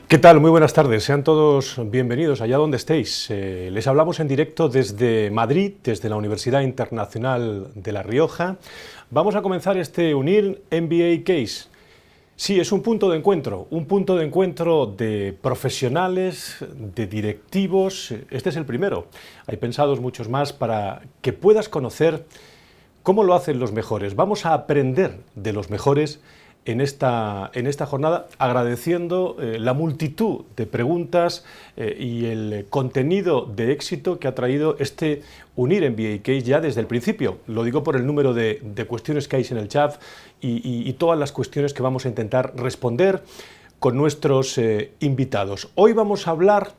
¿Qué tal? Muy buenas tardes. Sean todos bienvenidos allá donde estéis. Les hablamos en directo desde Madrid, desde la Universidad Internacional de La Rioja. Vamos a comenzar este UNIR MBA Case. Sí, es un punto de encuentro de profesionales, de directivos. Este es el primero. Hay pensados muchos más para que puedas conocer cómo lo hacen los mejores. Vamos a aprender de los mejores en esta jornada, agradeciendo la multitud de preguntas y el contenido de éxito que ha traído este UNIR MBA Case ya desde el principio. Lo digo por el número de cuestiones que hay en el chat y todas las cuestiones que vamos a intentar responder con nuestros invitados. Hoy vamos a hablar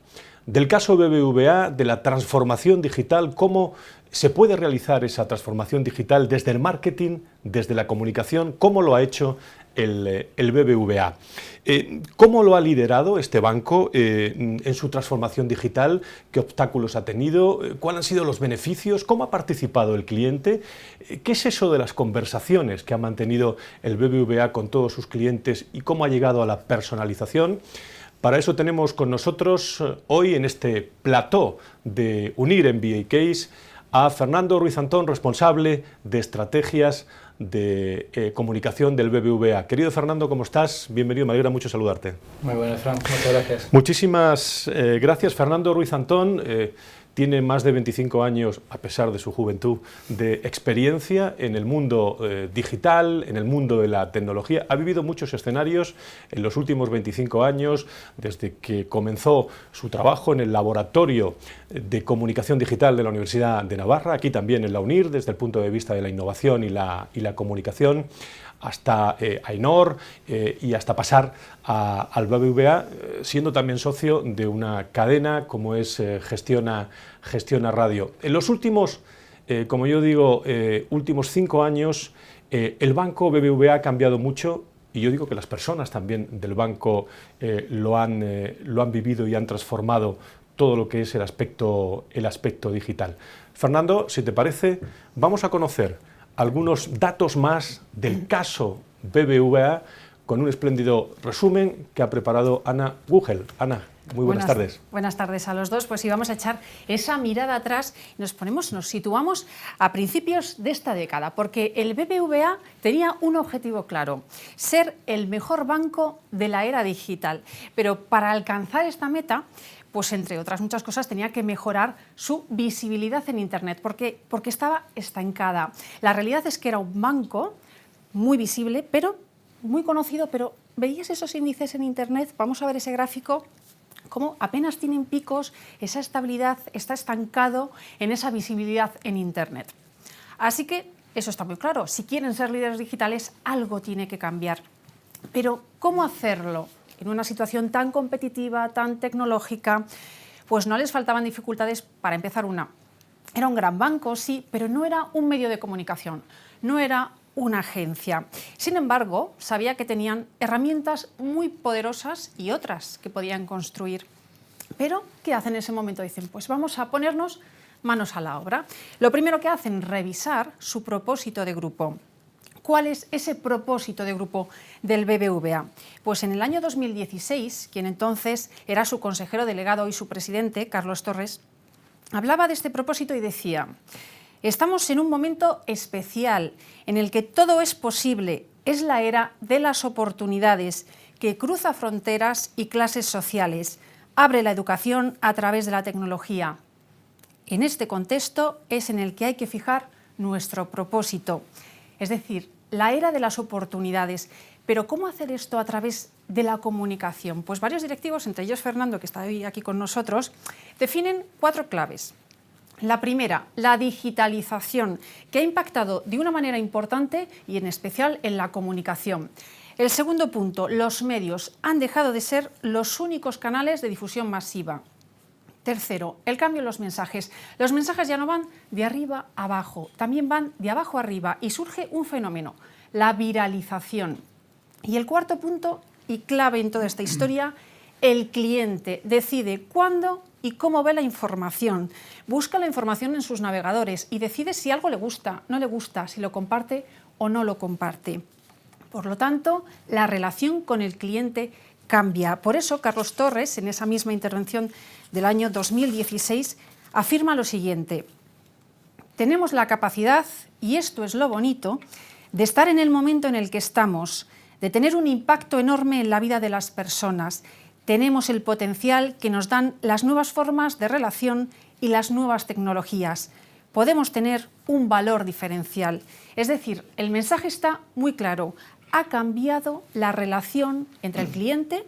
del caso BBVA, de la transformación digital, cómo se puede realizar esa transformación digital desde el marketing, desde la comunicación, cómo lo ha hecho el BBVA. ¿Cómo lo ha liderado este banco en su transformación digital? ¿Qué obstáculos ha tenido? ¿Cuáles han sido los beneficios? ¿Cómo ha participado el cliente? ¿Qué es eso de las conversaciones que ha mantenido el BBVA con todos sus clientes y cómo ha llegado a la personalización? Para eso tenemos con nosotros hoy en este plató de UNIR MBA Case a Fernando Ruiz Antón, responsable de estrategias de comunicación del BBVA. Querido Fernando, ¿cómo estás? Bienvenido, me alegra mucho saludarte. Muy buenas, Fran, muchas gracias. Muchísimas gracias. Fernando Ruiz Antón tiene más de 25 años, a pesar de su juventud, de experiencia en el mundo digital, en el mundo de la tecnología. Ha vivido muchos escenarios en los últimos 25 años, desde que comenzó su trabajo en el laboratorio de comunicación digital de la Universidad de Navarra, aquí también en la UNIR, desde el punto de vista de la innovación y la comunicación, hasta Ainor y hasta pasar al BBVA, siendo también socio de una cadena como es Gestiona Radio. En los últimos, como yo digo, últimos 5 años, el banco BBVA ha cambiado mucho y yo digo que las personas también del banco lo han vivido y han transformado todo lo que es el aspecto digital. Fernando, si te parece, vamos a conocer algunos datos más del caso BBVA con un espléndido resumen que ha preparado Ana Gugel. Ana, muy buenas tardes. Buenas tardes a los dos. Pues sí, vamos a echar esa mirada atrás y nos situamos a principios de esta década, porque el BBVA tenía un objetivo claro: ser el mejor banco de la era digital. Pero para alcanzar esta meta, pues entre otras muchas cosas tenía que mejorar su visibilidad en Internet, porque estaba estancada. La realidad es que era un banco muy visible, pero muy conocido, pero veías esos índices en Internet, vamos a ver ese gráfico, como apenas tienen picos, esa estabilidad está estancado en esa visibilidad en Internet. Así que eso está muy claro, si quieren ser líderes digitales, algo tiene que cambiar. Pero ¿cómo hacerlo en una situación tan competitiva, tan tecnológica? Pues no les faltaban dificultades. Para empezar, era un gran banco, sí, pero no era un medio de comunicación, no era una agencia. Sin embargo, sabía que tenían herramientas muy poderosas y otras que podían construir. Pero, ¿qué hacen en ese momento? Dicen, pues vamos a ponernos manos a la obra. Lo primero que hacen, revisar su propósito de grupo. ¿Cuál es ese propósito de grupo del BBVA? Pues en el año 2016, quien entonces era su consejero delegado y su presidente, Carlos Torres, hablaba de este propósito y decía: estamos en un momento especial en el que todo es posible, es la era de las oportunidades que cruza fronteras y clases sociales, abre la educación a través de la tecnología. En este contexto es en el que hay que fijar nuestro propósito. Es decir, la era de las oportunidades. Pero ¿cómo hacer esto a través de la comunicación? Pues varios directivos, entre ellos Fernando, que está hoy aquí con nosotros, definen 4 claves. La primera, la digitalización, que ha impactado de una manera importante y en especial en la comunicación. El segundo punto, los medios han dejado de ser los únicos canales de difusión masiva. Tercero, el cambio en los mensajes. Los mensajes ya no van de arriba a abajo, también van de abajo a arriba y surge un fenómeno, la viralización. Y el cuarto punto, y clave en toda esta historia, el cliente decide cuándo y cómo ve la información. Busca la información en sus navegadores y decide si algo le gusta, no le gusta, si lo comparte o no lo comparte. Por lo tanto, la relación con el cliente cambia. Por eso, Carlos Torres, en esa misma intervención del año 2016, afirma lo siguiente: tenemos la capacidad, y esto es lo bonito, de estar en el momento en el que estamos, de tener un impacto enorme en la vida de las personas. Tenemos el potencial que nos dan las nuevas formas de relación y las nuevas tecnologías. Podemos tener un valor diferencial. Es decir, el mensaje está muy claro. Ha cambiado la relación entre el cliente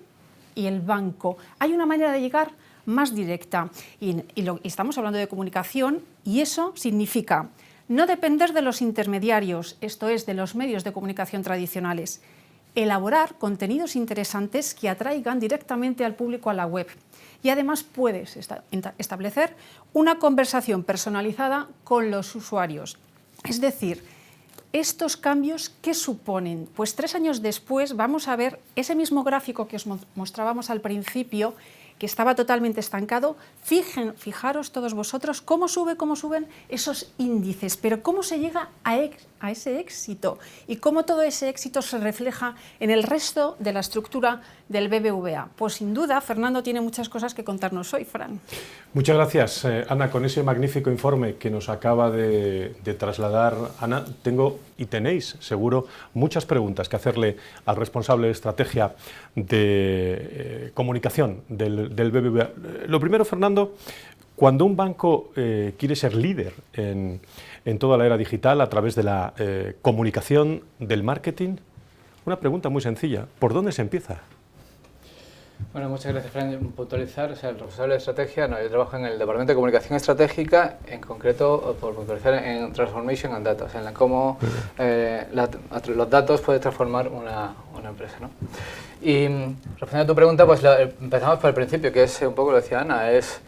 y el banco. Hay una manera de llegar más directa. Y estamos hablando de comunicación, y eso significa no depender de los intermediarios, esto es, de los medios de comunicación tradicionales. Elaborar contenidos interesantes que atraigan directamente al público a la web. Y además puedes establecer una conversación personalizada con los usuarios. Es decir, estos cambios, ¿qué suponen? Pues 3 años después vamos a ver ese mismo gráfico que os mostrábamos al principio, que estaba totalmente estancado. Fijaros todos vosotros cómo suben esos índices, pero cómo se llega a ese éxito y cómo todo ese éxito se refleja en el resto de la estructura del BBVA. Pues sin duda, Fernando tiene muchas cosas que contarnos hoy, Fran. Muchas gracias, Ana, con ese magnífico informe que nos acaba de trasladar Ana. Tengo y tenéis, seguro, muchas preguntas que hacerle al responsable de estrategia de comunicación del BBVA. Lo primero, Fernando, cuando un banco quiere ser líder en toda la era digital a través de la comunicación, del marketing, una pregunta muy sencilla: ¿por dónde se empieza? Bueno, muchas gracias, Fran. Puntualizar, o sea, el responsable de estrategia, no, yo trabajo en el Departamento de Comunicación Estratégica, en concreto, por puntualizar, en Transformation and Data, o sea, en cómo los datos pueden transformar una empresa, ¿no? Y respondiendo a tu pregunta, pues empezamos por el principio, que es un poco lo decía Ana, es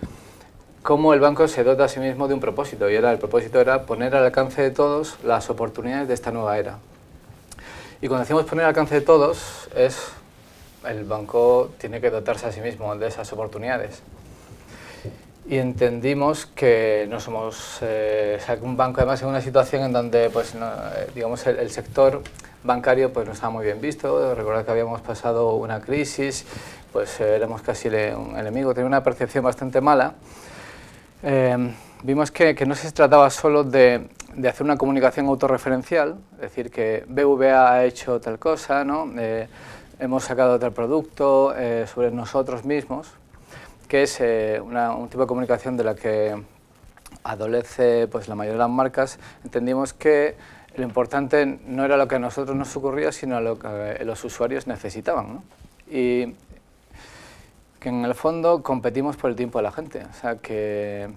cómo el banco se dota a sí mismo de un propósito, y el propósito era poner al alcance de todos las oportunidades de esta nueva era. Y cuando decimos poner al alcance de todos, el banco tiene que dotarse a sí mismo de esas oportunidades. Y entendimos que no somos un banco, además, en una situación en donde, pues, no, digamos, el sector bancario, pues, no estaba muy bien visto. Recordad que habíamos pasado una crisis, pues éramos casi un enemigo, tenía una percepción bastante mala. Vimos que no se trataba solo de hacer una comunicación autorreferencial, es decir, que BBVA ha hecho tal cosa, ¿no? Hemos sacado tal producto sobre nosotros mismos, que es un tipo de comunicación de la que adolece, pues, la mayoría de las marcas. Entendimos que lo importante no era lo que a nosotros nos ocurría, sino lo que los usuarios necesitaban, ¿no? Y que en el fondo competimos por el tiempo de la gente, o sea, que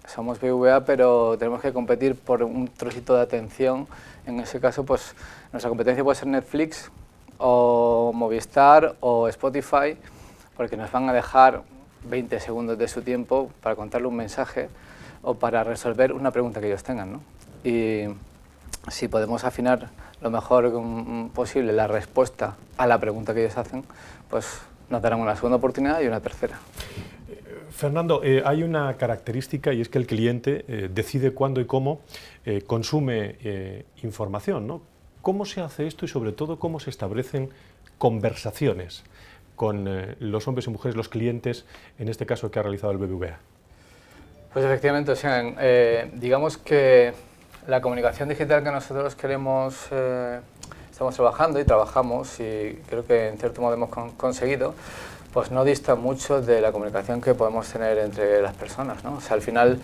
somos BBVA, pero tenemos que competir por un trocito de atención. En ese caso, pues, nuestra competencia puede ser Netflix, o Movistar, o Spotify, porque nos van a dejar 20 segundos de su tiempo para contarle un mensaje o para resolver una pregunta que ellos tengan, ¿no? Y si podemos afinar lo mejor posible la respuesta a la pregunta que ellos hacen, pues nos darán una segunda oportunidad y una tercera. Fernando, hay una característica, y es que el cliente decide cuándo y cómo consume información, ¿no? ¿Cómo se hace esto y, sobre todo, cómo se establecen conversaciones con los hombres y mujeres, los clientes, en este caso que ha realizado el BBVA? Pues efectivamente, o sea, digamos que la comunicación digital que nosotros estamos trabajando y trabajamos, y creo que en cierto modo hemos conseguido, pues no dista mucho de la comunicación que podemos tener entre las personas, ¿no? O sea, al final,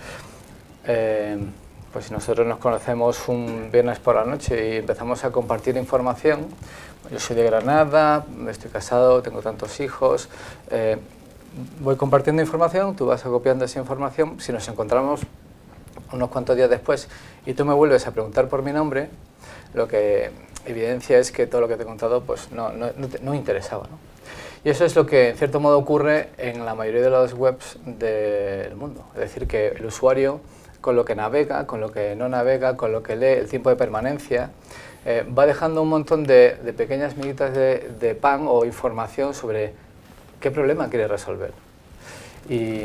pues si nosotros nos conocemos un viernes por la noche y empezamos a compartir información, yo soy de Granada, estoy casado, tengo tantos hijos, voy compartiendo información, tú vas copiando esa información. Si nos encontramos unos cuantos días después y tú me vuelves a preguntar por mi nombre, lo que evidencia es que todo lo que te he contado, pues no interesaba, ¿no? Y eso es lo que en cierto modo ocurre en la mayoría de las webs del mundo. Es decir, que el usuario, con lo que navega, con lo que no navega, con lo que lee, el tiempo de permanencia, va dejando un montón de pequeñas miguitas de pan o información sobre qué problema quiere resolver. Y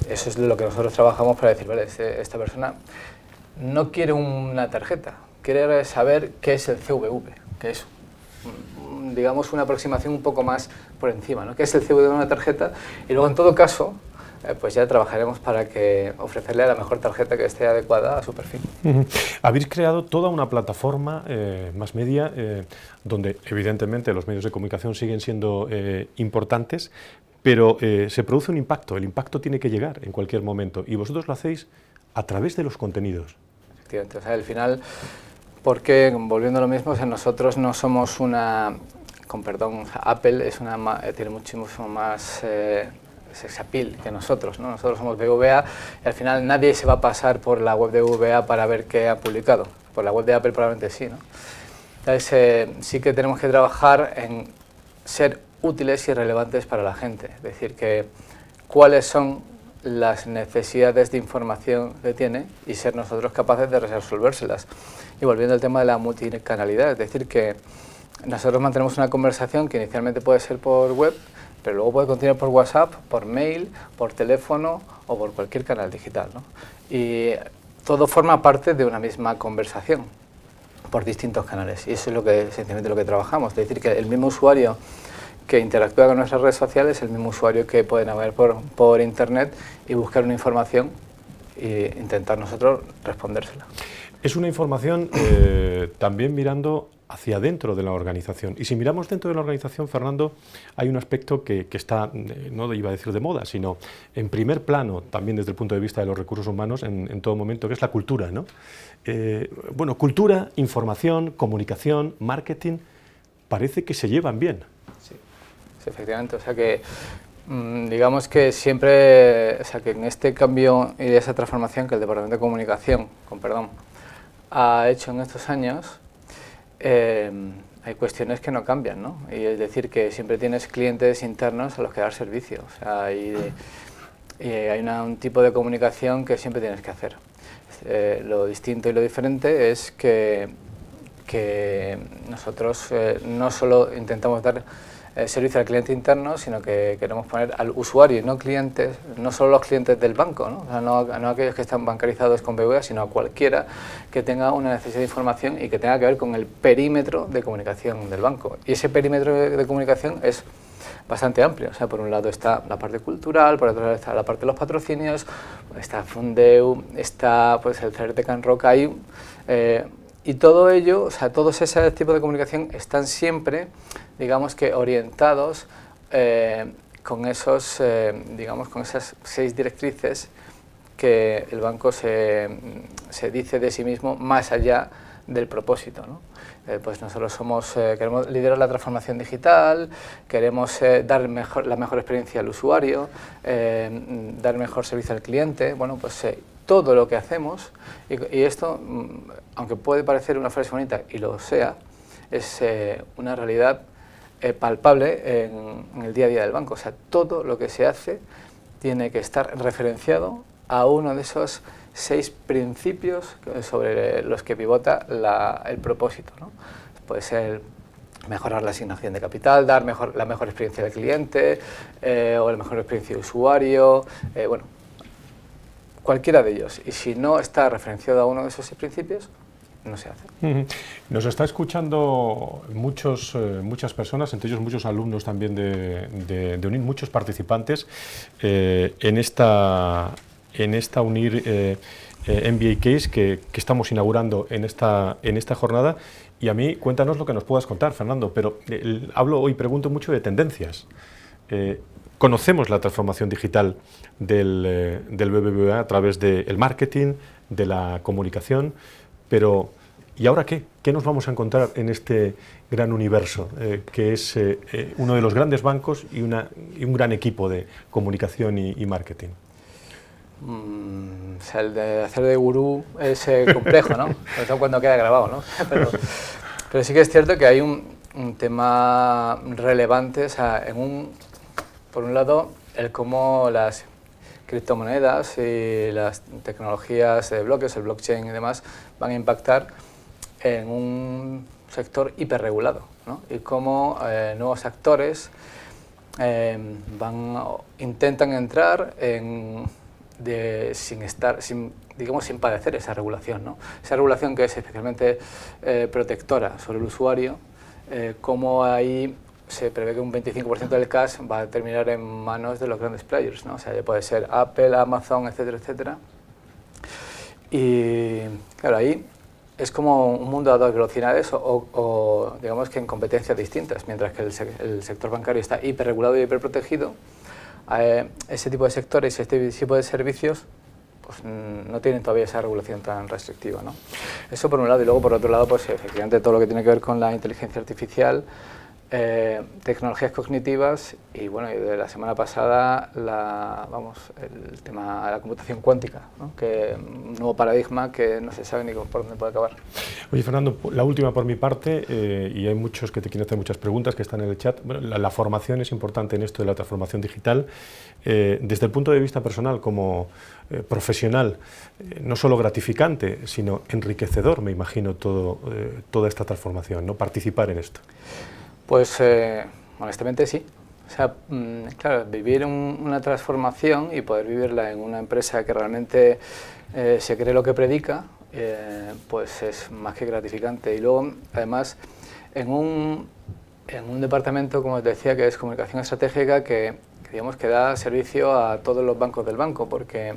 eso es lo que nosotros trabajamos para decir, vale, esta persona no quiere una tarjeta, quiere saber qué es el CVV, que es digamos, una aproximación un poco más por encima, ¿no? Que es el CVV de una tarjeta, y luego en todo caso pues ya trabajaremos para que ofrecerle la mejor tarjeta que esté adecuada a su perfil. Habéis creado toda una plataforma más media donde evidentemente los medios de comunicación siguen siendo importantes, pero se produce un impacto, el impacto tiene que llegar en cualquier momento y vosotros lo hacéis a través de los contenidos. Efectivamente, o sea, al final, porque volviendo a lo mismo, o sea, nosotros no somos una, con perdón, Apple es tiene muchísimo más sex appeal que nosotros, ¿no? Nosotros somos BBVA y al final nadie se va a pasar por la web de BBVA para ver qué ha publicado. Por la web de Apple probablemente sí, ¿no? Entonces sí que tenemos que trabajar en ser útiles y relevantes para la gente. Es decir, que cuáles son las necesidades de información que tiene y ser nosotros capaces de resolvérselas. Y volviendo al tema de la multicanalidad, es decir, que nosotros mantenemos una conversación que inicialmente puede ser por web, pero luego puede continuar por WhatsApp, por mail, por teléfono o por cualquier canal digital, ¿no? Y todo forma parte de una misma conversación por distintos canales y eso es lo que, esencialmente lo que trabajamos. Es decir, que el mismo usuario que interactúa con nuestras redes sociales es el mismo usuario que puede navegar por internet y buscar una información e intentar nosotros respondérsela. Es una información también mirando hacia dentro de la organización. Y si miramos dentro de la organización, Fernando, hay un aspecto que está, no iba a decir de moda, sino en primer plano, también desde el punto de vista de los recursos humanos, en todo momento, que es la cultura, ¿no? Bueno, cultura, información, comunicación, marketing, parece que se llevan bien. Sí, sí, efectivamente. O sea que, digamos que siempre, o sea que en este cambio y esa transformación que el Departamento de Comunicación, ha hecho en estos años, hay cuestiones que no cambian, ¿no? Y es decir, que siempre tienes clientes internos a los que dar servicio. O sea, y hay un tipo de comunicación que siempre tienes que hacer. Lo distinto y lo diferente es que nosotros no solo intentamos dar servicio al cliente interno, sino que queremos poner al usuario y no clientes, no solo los clientes del banco, ¿no? O sea, no aquellos que están bancarizados con BBVA, sino a cualquiera que tenga una necesidad de información y que tenga que ver con el perímetro de comunicación del banco. Y ese perímetro de comunicación es bastante amplio. O sea, por un lado está la parte cultural, por otro lado está la parte de los patrocinios, está Fundeu, está pues el CERT de Can Roca, y todo ello, o sea, todos ese tipo de comunicación están siempre, digamos que orientados con esos, digamos, con esas 6 directrices que el banco se dice de sí mismo más allá del propósito, ¿no? Pues nosotros queremos liderar la transformación digital, queremos dar la mejor experiencia al usuario, dar mejor servicio al cliente. Bueno, pues todo lo que hacemos, y esto, aunque puede parecer una frase bonita, y lo sea, es una realidad palpable en el día a día del banco. O sea, todo lo que se hace tiene que estar referenciado a uno de esos 6 principios sobre los que pivota el propósito, ¿no? Puede ser mejorar la asignación de capital, dar la mejor experiencia del cliente o la mejor experiencia de usuario, bueno, cualquiera de ellos. Y si no está referenciado a uno de esos 6 principios, no se hace. Nos está escuchando muchas personas, entre ellos muchos alumnos también de UNIR, muchos participantes en esta UNIR MBA Case que estamos inaugurando en esta jornada. Y a mí, cuéntanos lo que nos puedas contar, Fernando, pero hablo hoy, pregunto mucho de tendencias. Conocemos la transformación digital del BBVA a través del marketing, de la comunicación, pero ¿y ahora qué? ¿Qué nos vamos a encontrar en este gran universo que es uno de los grandes bancos y un gran equipo de comunicación y marketing? O sea, el de hacer de gurú es complejo, ¿no? Sobre todo cuando queda grabado, ¿no? Pero sí que es cierto que hay un tema relevante, o sea, por un lado, el cómo las criptomonedas y las tecnologías de bloques, el blockchain y demás, van a impactar en un sector hiperregulado, ¿no? Y cómo nuevos actores intentan entrar sin padecer esa regulación, ¿no? Esa regulación que es especialmente protectora sobre el usuario cómo ahí se prevé que un 25% del cash va a terminar en manos de los grandes players, ¿no? O sea, ya puede ser Apple, Amazon, etcétera, etcétera. Y claro, ahí es como un mundo a dos velocidades o digamos que en competencias distintas, mientras que el sector bancario está hiperregulado y hiperprotegido. Ese tipo de sectores, este tipo de servicios, pues no tienen todavía esa regulación tan restrictiva, ¿no? Eso por un lado, y luego por otro lado, pues efectivamente todo lo que tiene que ver con la inteligencia artificial, tecnologías cognitivas y bueno, y de la semana pasada el tema de la computación cuántica, ¿no? Que un nuevo paradigma que no se sabe ni por dónde puede acabar. Oye, Fernando, la última por mi parte, y hay muchos que te quieren hacer muchas preguntas que están en el chat. Bueno, la formación es importante en esto de la transformación digital. Desde el punto de vista personal, como profesional, no solo gratificante, sino enriquecedor, me imagino, toda esta transformación, ¿no? Participar en esto. Pues honestamente sí. O sea, claro, vivir una transformación y poder vivirla en una empresa que realmente se cree lo que predica, pues es más que gratificante. Y luego, además, en un departamento, como os decía, que es comunicación estratégica, que digamos que da servicio a todos los bancos del banco, porque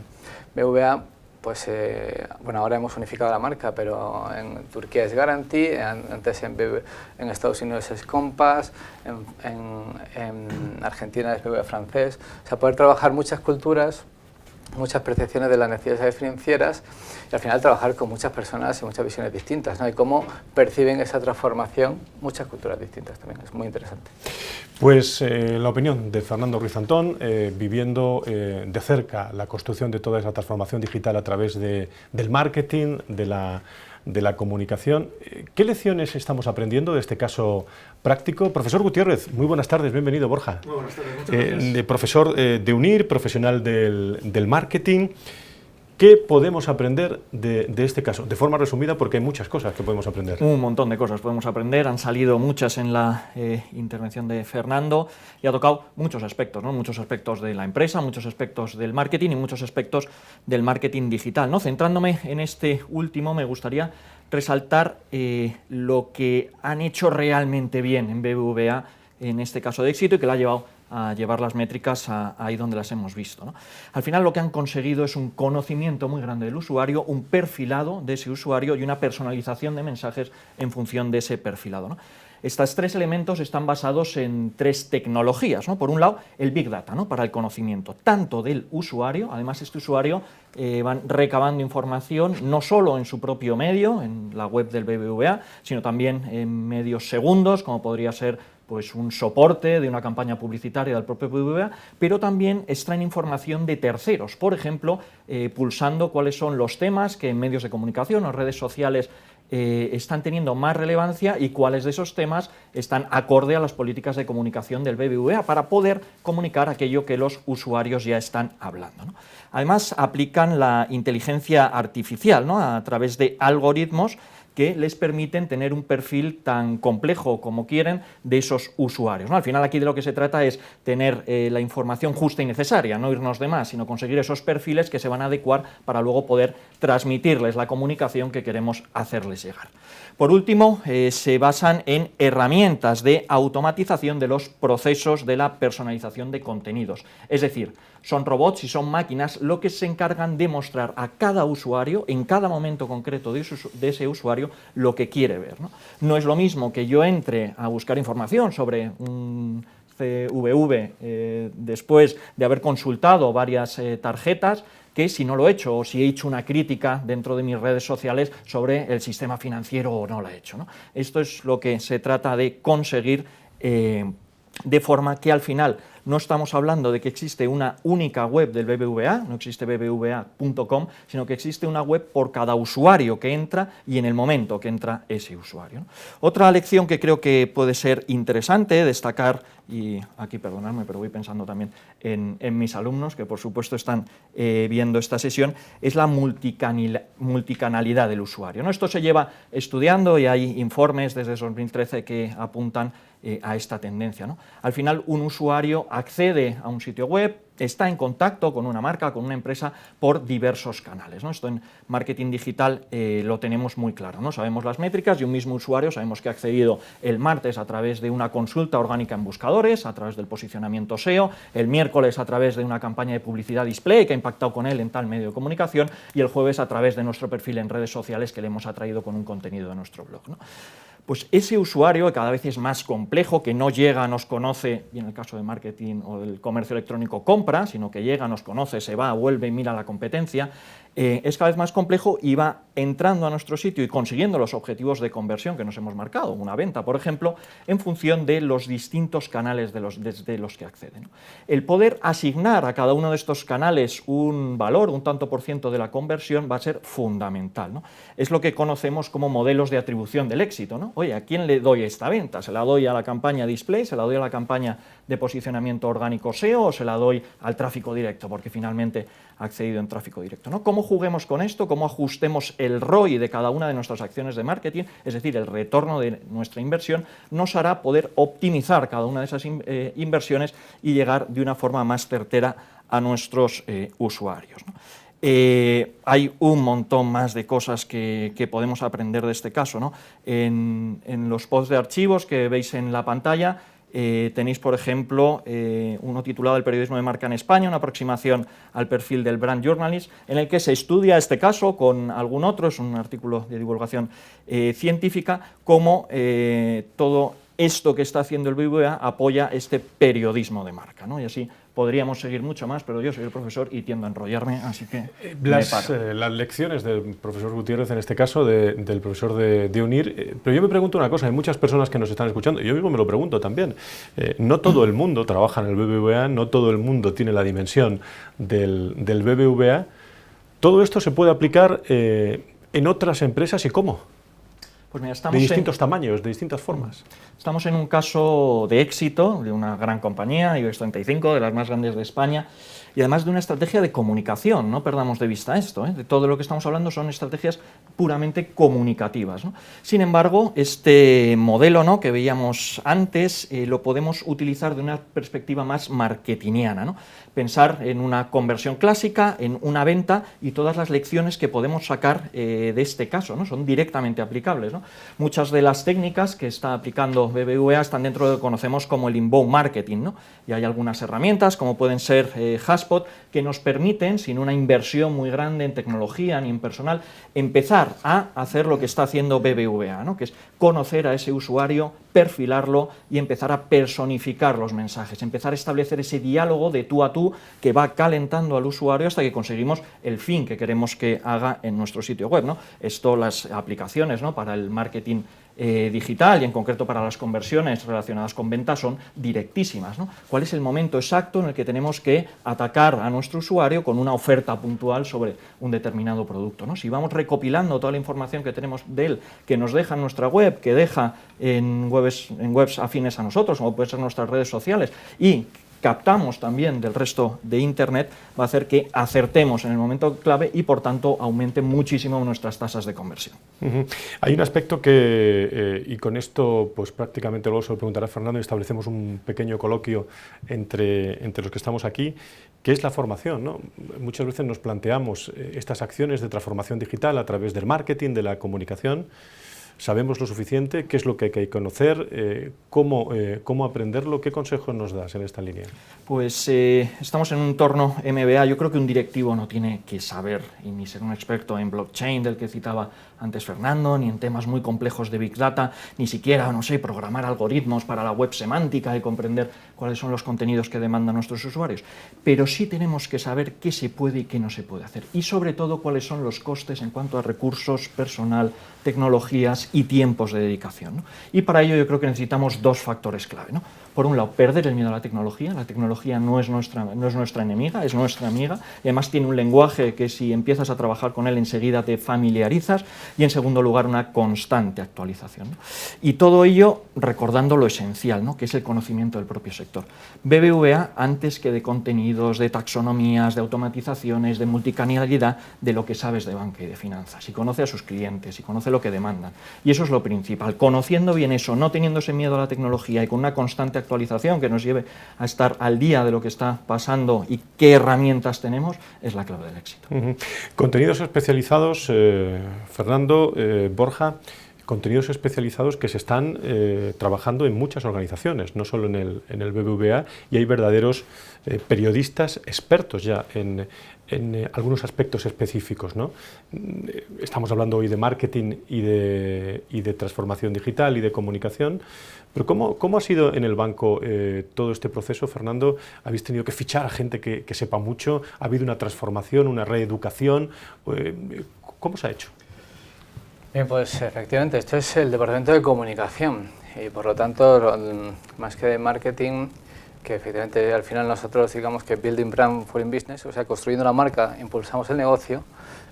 BBVA, pues bueno, ahora hemos unificado la marca, pero en Turquía es Garanti, antes en Estados Unidos es Compass, en Argentina es BBVA francés. O sea, poder trabajar muchas culturas, muchas percepciones de las necesidades financieras y al final trabajar con muchas personas y muchas visiones distintas, ¿no? Y cómo perciben esa transformación muchas culturas distintas también, es muy interesante. Pues la opinión de Fernando Ruiz Antón, viviendo de cerca la construcción de toda esa transformación digital a través del marketing, de la comunicación. ¿Qué lecciones estamos aprendiendo de este caso práctico? Profesor Gutiérrez, muy buenas tardes, bienvenido, Borja. Muy buenas tardes, muchas gracias. Profesor de UNIR, profesional del marketing. ¿Qué podemos aprender de este caso? De forma resumida, porque hay muchas cosas que podemos aprender. Un montón de cosas podemos aprender, han salido muchas en la intervención de Fernando y ha tocado muchos aspectos, ¿no? Muchos aspectos de la empresa, muchos aspectos del marketing y muchos aspectos del marketing digital, ¿no? Centrándome en este último, me gustaría resaltar lo que han hecho realmente bien en BBVA en este caso de éxito y que la ha llevado a llevar las métricas ahí donde las hemos visto, ¿no? Al final lo que han conseguido es un conocimiento muy grande del usuario, un perfilado de ese usuario y una personalización de mensajes en función de ese perfilado, ¿no? Estos tres elementos están basados en tres tecnologías, ¿no? Por un lado, el Big Data, ¿no? Para el conocimiento, tanto del usuario, además este usuario van recabando información no solo en su propio medio, en la web del BBVA, sino también en medios segundos, como podría ser pues un soporte de una campaña publicitaria del propio BBVA, pero también extraen información de terceros, por ejemplo, pulsando cuáles son los temas que en medios de comunicación o redes sociales están teniendo más relevancia y cuáles de esos temas están acorde a las políticas de comunicación del BBVA para poder comunicar aquello que los usuarios ya están hablando, ¿no? Además, aplican la inteligencia artificial, ¿no? A través de algoritmos que les permiten tener un perfil tan complejo como quieren de esos usuarios, ¿no? Al final aquí de lo que se trata es tener la información justa y necesaria, no irnos de más, sino conseguir esos perfiles que se van a adecuar para luego poder transmitirles la comunicación que queremos hacerles llegar. Por último, se basan en herramientas de automatización de los procesos de la personalización de contenidos, es decir, son robots y son máquinas lo que se encargan de mostrar a cada usuario, en cada momento concreto de ese usuario, lo que quiere ver, ¿no? No es lo mismo que yo entre a buscar información sobre un CVV después de haber consultado varias tarjetas, que si no lo he hecho o si he hecho una crítica dentro de mis redes sociales sobre el sistema financiero o no lo he hecho, ¿no? Esto es lo que se trata de conseguir de forma que al final no estamos hablando de que existe una única web del BBVA, no existe bbva.com, sino que existe una web por cada usuario que entra y en el momento que entra ese usuario, ¿no? Otra lección que creo que puede ser interesante destacar, y aquí perdonadme, pero voy pensando también en mis alumnos, que por supuesto están viendo esta sesión, es la multicanalidad del usuario, ¿no? Esto se lleva estudiando y hay informes desde 2013 que apuntan a esta tendencia, ¿no? Al final un usuario accede a un sitio web, está en contacto con una marca, con una empresa, por diversos canales, ¿no? Esto en marketing digital lo tenemos muy claro, ¿no? Sabemos las métricas y un mismo usuario sabemos que ha accedido el martes a través de una consulta orgánica en buscadores, a través del posicionamiento SEO, el miércoles a través de una campaña de publicidad display que ha impactado con él en tal medio de comunicación y el jueves a través de nuestro perfil en redes sociales que le hemos atraído con un contenido de nuestro blog, ¿no? Pues ese usuario, que cada vez es más complejo, que no llega, nos conoce, y en el caso de marketing o del comercio electrónico compra, sino que llega, nos conoce, se va, vuelve, mira la competencia, es cada vez más complejo y va entrando a nuestro sitio y consiguiendo los objetivos de conversión que nos hemos marcado, una venta, por ejemplo, en función de los distintos canales desde los que acceden, ¿no? El poder asignar a cada uno de estos canales un valor, un tanto por ciento de la conversión, va a ser fundamental, ¿no? Es lo que conocemos como modelos de atribución del éxito, ¿no? Oye, ¿a quién le doy esta venta? ¿Se la doy a la campaña display? ¿Se la doy a la campaña de posicionamiento orgánico SEO? ¿O se la doy al tráfico directo? Porque finalmente ha accedido en tráfico directo, ¿no? ¿Cómo juguemos con esto? ¿Cómo ajustemos el ROI de cada una de nuestras acciones de marketing? Es decir, el retorno de nuestra inversión nos hará poder optimizar cada una de esas inversiones y llegar de una forma más certera a nuestros usuarios, ¿no? Hay un montón más de cosas que podemos aprender de este caso, ¿no? En los posts de archivos que veis en la pantalla tenéis, por ejemplo, uno titulado El periodismo de marca en España, una aproximación al perfil del brand journalist, en el que se estudia este caso con algún otro, es un artículo de divulgación científica, cómo todo esto que está haciendo el BBVA apoya este periodismo de marca, ¿no? Y así podríamos seguir mucho más, pero yo soy el profesor y tiendo a enrollarme, así que las lecciones del profesor Gutiérrez, en este caso, del profesor de UNIR, pero yo me pregunto una cosa, hay muchas personas que nos están escuchando, y yo mismo me lo pregunto también, no todo el mundo trabaja en el BBVA, no todo el mundo tiene la dimensión del BBVA, ¿todo esto se puede aplicar en otras empresas y cómo? Pues mira, estamos de distintos tamaños, de distintas formas. Estamos en un caso de éxito de una gran compañía, IBEX 35, de las más grandes de España, y además de una estrategia de comunicación, no perdamos de vista esto, ¿eh? De todo lo que estamos hablando son estrategias puramente comunicativas, ¿no? Sin embargo, este modelo, ¿no?, que veíamos antes lo podemos utilizar de una perspectiva más marketingiana, ¿no? Pensar en una conversión clásica, en una venta y todas las lecciones que podemos sacar de este caso, ¿no? Son directamente aplicables, ¿no? Muchas de las técnicas que está aplicando BBVA están dentro de lo que conocemos como el inbound marketing, ¿no? Y hay algunas herramientas, como pueden ser HubSpot, que nos permiten, sin una inversión muy grande en tecnología ni en personal, empezar a hacer lo que está haciendo BBVA, ¿no? Que es conocer a ese usuario, perfilarlo y empezar a personificar los mensajes, empezar a establecer ese diálogo de tú a tú que va calentando al usuario hasta que conseguimos el fin que queremos que haga en nuestro sitio web, ¿no? Esto, las aplicaciones, ¿no?, para el marketing digital y en concreto para las conversiones relacionadas con ventas son directísimas, ¿no? ¿Cuál es el momento exacto en el que tenemos que atacar a nuestro usuario con una oferta puntual sobre un determinado producto, ¿no? Si vamos recopilando toda la información que tenemos de él, que nos deja en nuestra web, que deja en webs afines a nosotros, como pueden ser nuestras redes sociales, y captamos también del resto de Internet, va a hacer que acertemos en el momento clave y, por tanto, aumenten muchísimo nuestras tasas de conversión. Hay un aspecto que, y con esto pues prácticamente luego se lo preguntará Fernando y establecemos un pequeño coloquio entre los que estamos aquí, que es la formación, ¿no? Muchas veces nos planteamos estas acciones de transformación digital a través del marketing, de la comunicación. ¿Sabemos lo suficiente? ¿Qué es lo que hay que conocer? ¿Cómo aprenderlo? ¿Qué consejos nos das en esta línea? Pues estamos en un entorno MBA. Yo creo que un directivo no tiene que saber y ni ser un experto en blockchain, del que citaba antes Fernando, ni en temas muy complejos de Big Data, ni siquiera, no sé, programar algoritmos para la web semántica y comprender cuáles son los contenidos que demandan nuestros usuarios. Pero sí tenemos que saber qué se puede y qué no se puede hacer. Y sobre todo cuáles son los costes en cuanto a recursos, personal, tecnologías y tiempos de dedicación, ¿no? Y para ello yo creo que necesitamos dos factores clave, ¿no? Por un lado, perder el miedo a la tecnología. La tecnología no es nuestra enemiga, es nuestra amiga. Y además tiene un lenguaje que si empiezas a trabajar con él enseguida te familiarizas. Y en segundo lugar, una constante actualización, ¿no? Y todo ello recordando lo esencial, ¿no?, que es el conocimiento del propio sector. BBVA, antes que de contenidos, de taxonomías, de automatizaciones, de multicanalidad, de lo que sabes de banca y de finanzas. Y conoce a sus clientes, y conoce lo que demandan, Y eso es lo principal. Conociendo bien eso, no teniendo ese miedo a la tecnología y con una constante actualización que nos lleve a estar al día de lo que está pasando y qué herramientas tenemos, es la clave del éxito. Contenidos especializados, Fernando, Borja, contenidos especializados que se están trabajando en muchas organizaciones, no solo en el BBVA, y hay verdaderos periodistas expertos ya en algunos aspectos específicos, ¿no? Estamos hablando hoy de marketing y de transformación digital y de comunicación, pero ¿cómo ha sido en el banco todo este proceso, Fernando? ¿Habéis tenido que fichar a gente que sepa mucho? ¿Ha habido una transformación, una reeducación? ¿Cómo se ha hecho? Bien, pues efectivamente, esto es el departamento de comunicación y por lo tanto, más que de marketing, que efectivamente al final nosotros digamos que building brand for in business, o sea, construyendo la marca, impulsamos el negocio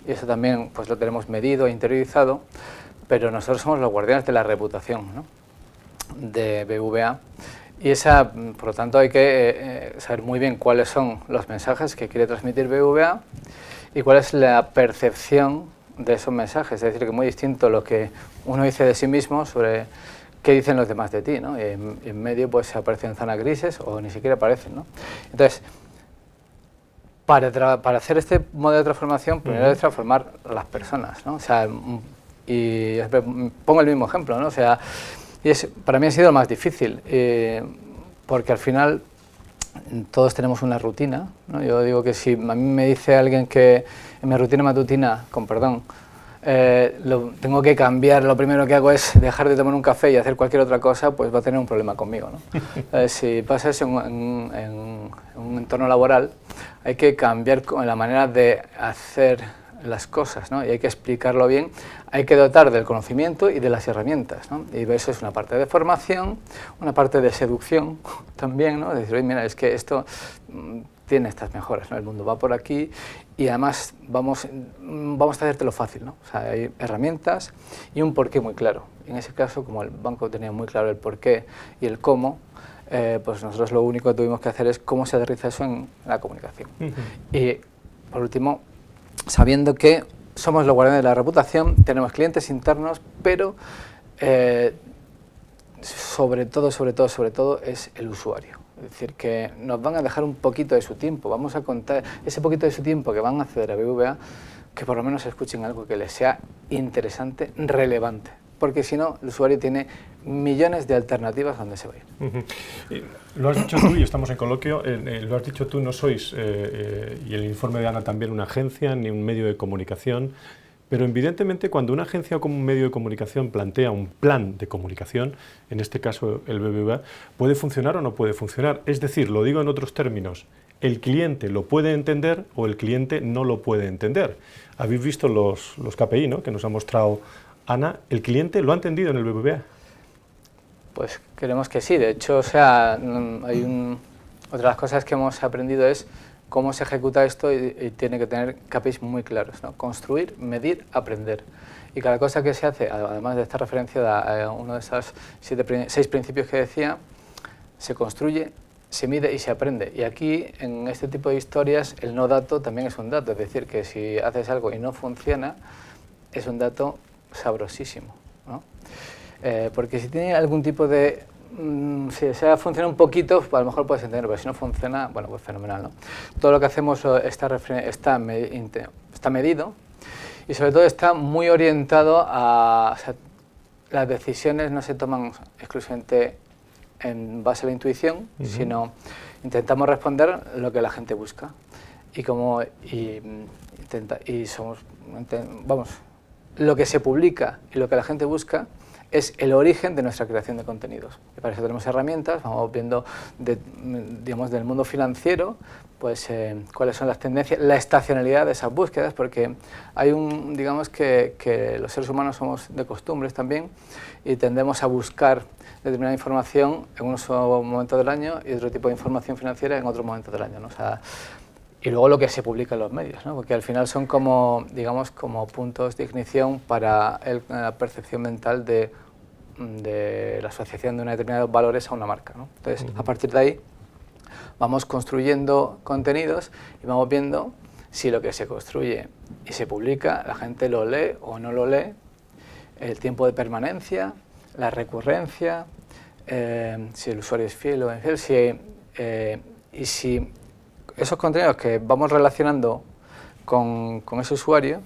y eso también pues lo tenemos medido e interiorizado, pero nosotros somos los guardianes de la reputación, ¿no?, de BBVA y esa, por lo tanto, hay que saber muy bien cuáles son los mensajes que quiere transmitir BBVA y cuál es la percepción de esos mensajes, es decir, que es muy distinto lo que uno dice de sí mismo sobre qué dicen los demás de ti, ¿no? Y en medio pues aparecen zonas grises o ni siquiera aparecen, ¿no? Entonces, para hacer este modelo de transformación, primero es transformar las personas, ¿no? O sea, y pongo el mismo ejemplo, ¿no? O sea, para mí ha sido lo más difícil, porque al final todos tenemos una rutina, ¿no? Yo digo que si a mí me dice alguien que en mi rutina matutina, con perdón, lo tengo que cambiar, lo primero que hago es dejar de tomar un café y hacer cualquier otra cosa, pues va a tener un problema conmigo, ¿no? Si pasa eso en un entorno laboral, hay que cambiar la manera de hacer las cosas, ¿no? Y hay que explicarlo bien, hay que dotar del conocimiento y de las herramientas, ¿no? Y eso es una parte de formación, una parte de seducción también, ¿no? De decir, oye, mira, es que esto tiene estas mejoras, ¿no? El mundo va por aquí y además vamos a hacértelo fácil, ¿no? O sea, hay herramientas y un porqué muy claro. En ese caso, como el banco tenía muy claro el porqué y el cómo, pues nosotros lo único que tuvimos que hacer es cómo se aterriza eso en la comunicación. Y por último, sabiendo que somos los guardianes de la reputación, tenemos clientes internos, pero sobre todo es el usuario. Es decir, que nos van a dejar un poquito de su tiempo, vamos a contar ese poquito de su tiempo que van a acceder a BBVA, que por lo menos escuchen algo que les sea interesante, relevante, porque si no, el usuario tiene millones de alternativas donde se va a ir. Lo has dicho tú, y estamos en coloquio, lo has dicho tú, no sois, y el informe de Ana también, una agencia ni un medio de comunicación, pero evidentemente cuando una agencia como un medio de comunicación plantea un plan de comunicación, en este caso el BBVA, puede funcionar o no puede funcionar. Es decir, lo digo en otros términos, el cliente lo puede entender o el cliente no lo puede entender. Habéis visto los KPI, ¿no?, que nos ha mostrado Ana, ¿el cliente lo ha entendido en el BBVA? Pues creemos que sí, de hecho, o sea, otra de las cosas que hemos aprendido es cómo se ejecuta esto y tiene que tener KPIs muy claros, ¿no? Construir, medir, aprender. Y cada cosa que se hace, además de esta referencia a uno de esos 6 principios que decía, se construye, se mide y se aprende. Y aquí, en este tipo de historias, el no dato también es un dato. Es decir, que si haces algo y no funciona, es un dato sabrosísimo, ¿no? Porque si tiene algún tipo de... si se funciona un poquito, pues a lo mejor puedes entenderlo, pero si no funciona, bueno, pues fenomenal, ¿no? Todo lo que hacemos está medido y sobre todo está muy orientado a... O sea, las decisiones no se toman exclusivamente en base a la intuición, sino intentamos responder lo que la gente busca lo que se publica y lo que la gente busca es el origen de nuestra creación de contenidos. Y para eso tenemos herramientas, vamos viendo digamos, del mundo financiero, pues cuáles son las tendencias, la estacionalidad de esas búsquedas, porque hay digamos que los seres humanos somos de costumbres también y tendemos a buscar determinada información en un momento del año y otro tipo de información financiera en otro momento del año, ¿no? O sea, y luego lo que se publica en los medios, ¿no? Porque al final son como, digamos, como puntos de ignición para la percepción mental de la asociación de una determinados valores a una marca, ¿no? Entonces, a partir de ahí, vamos construyendo contenidos y vamos viendo si lo que se construye y se publica, la gente lo lee o no lo lee, el tiempo de permanencia, la recurrencia, si el usuario es fiel o infiel, y si esos contenidos que vamos relacionando con ese usuario,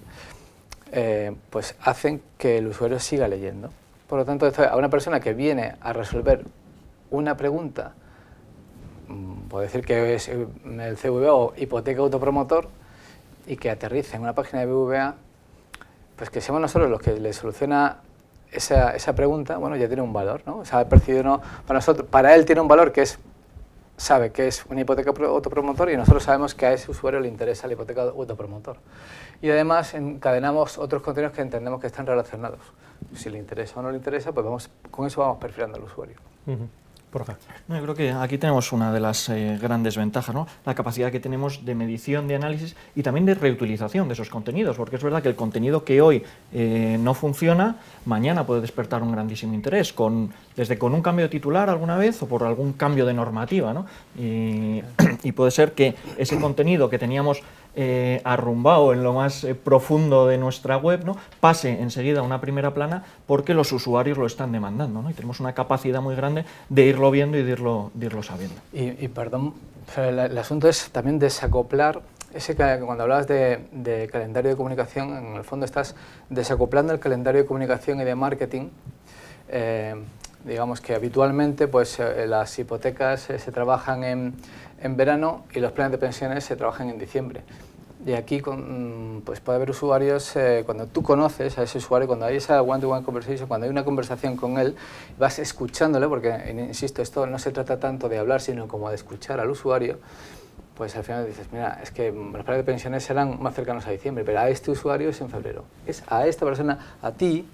pues hacen que el usuario siga leyendo. Por lo tanto, a una persona que viene a resolver una pregunta, puedo decir que es el CVA o hipoteca autopromotor, y que aterrice en una página de BBVA, pues que seamos nosotros los que le soluciona esa pregunta, bueno, ya tiene un valor, ¿no? O sea, percibido, ¿no? Para él tiene un valor que es, sabe que es una hipoteca autopromotor, y nosotros sabemos que a ese usuario le interesa la hipoteca autopromotor. Y además encadenamos otros contenidos que entendemos que están relacionados. Si le interesa o no le interesa, pues con eso vamos perfilando al usuario. Borja. No, yo creo que aquí tenemos una de las grandes ventajas, ¿no? La capacidad que tenemos de medición, de análisis y también de reutilización de esos contenidos, porque es verdad que el contenido que hoy no funciona, mañana puede despertar un grandísimo interés, desde con un cambio de titular alguna vez o por algún cambio de normativa, ¿no? Y puede ser que ese contenido que teníamos arrumbado en lo más profundo de nuestra web, ¿no? Pase enseguida a una primera plana porque los usuarios lo están demandando, ¿no? Y tenemos una capacidad muy grande de irlo viendo y de irlo sabiendo. Y perdón, el asunto es también desacoplar, cuando hablabas de calendario de comunicación, en el fondo estás desacoplando el calendario de comunicación y de marketing. Digamos que habitualmente pues, las hipotecas se trabajan en verano y los planes de pensiones se trabajan en diciembre. Y aquí pues puede haber usuarios, cuando tú conoces a ese usuario, cuando hay esa one-to-one conversation, cuando hay una conversación con él, vas escuchándole, porque, insisto, esto no se trata tanto de hablar, sino como de escuchar al usuario, pues al final dices, mira, es que los planes de pensiones serán más cercanos a diciembre, pero a este usuario es en febrero. Es a esta persona, a ti,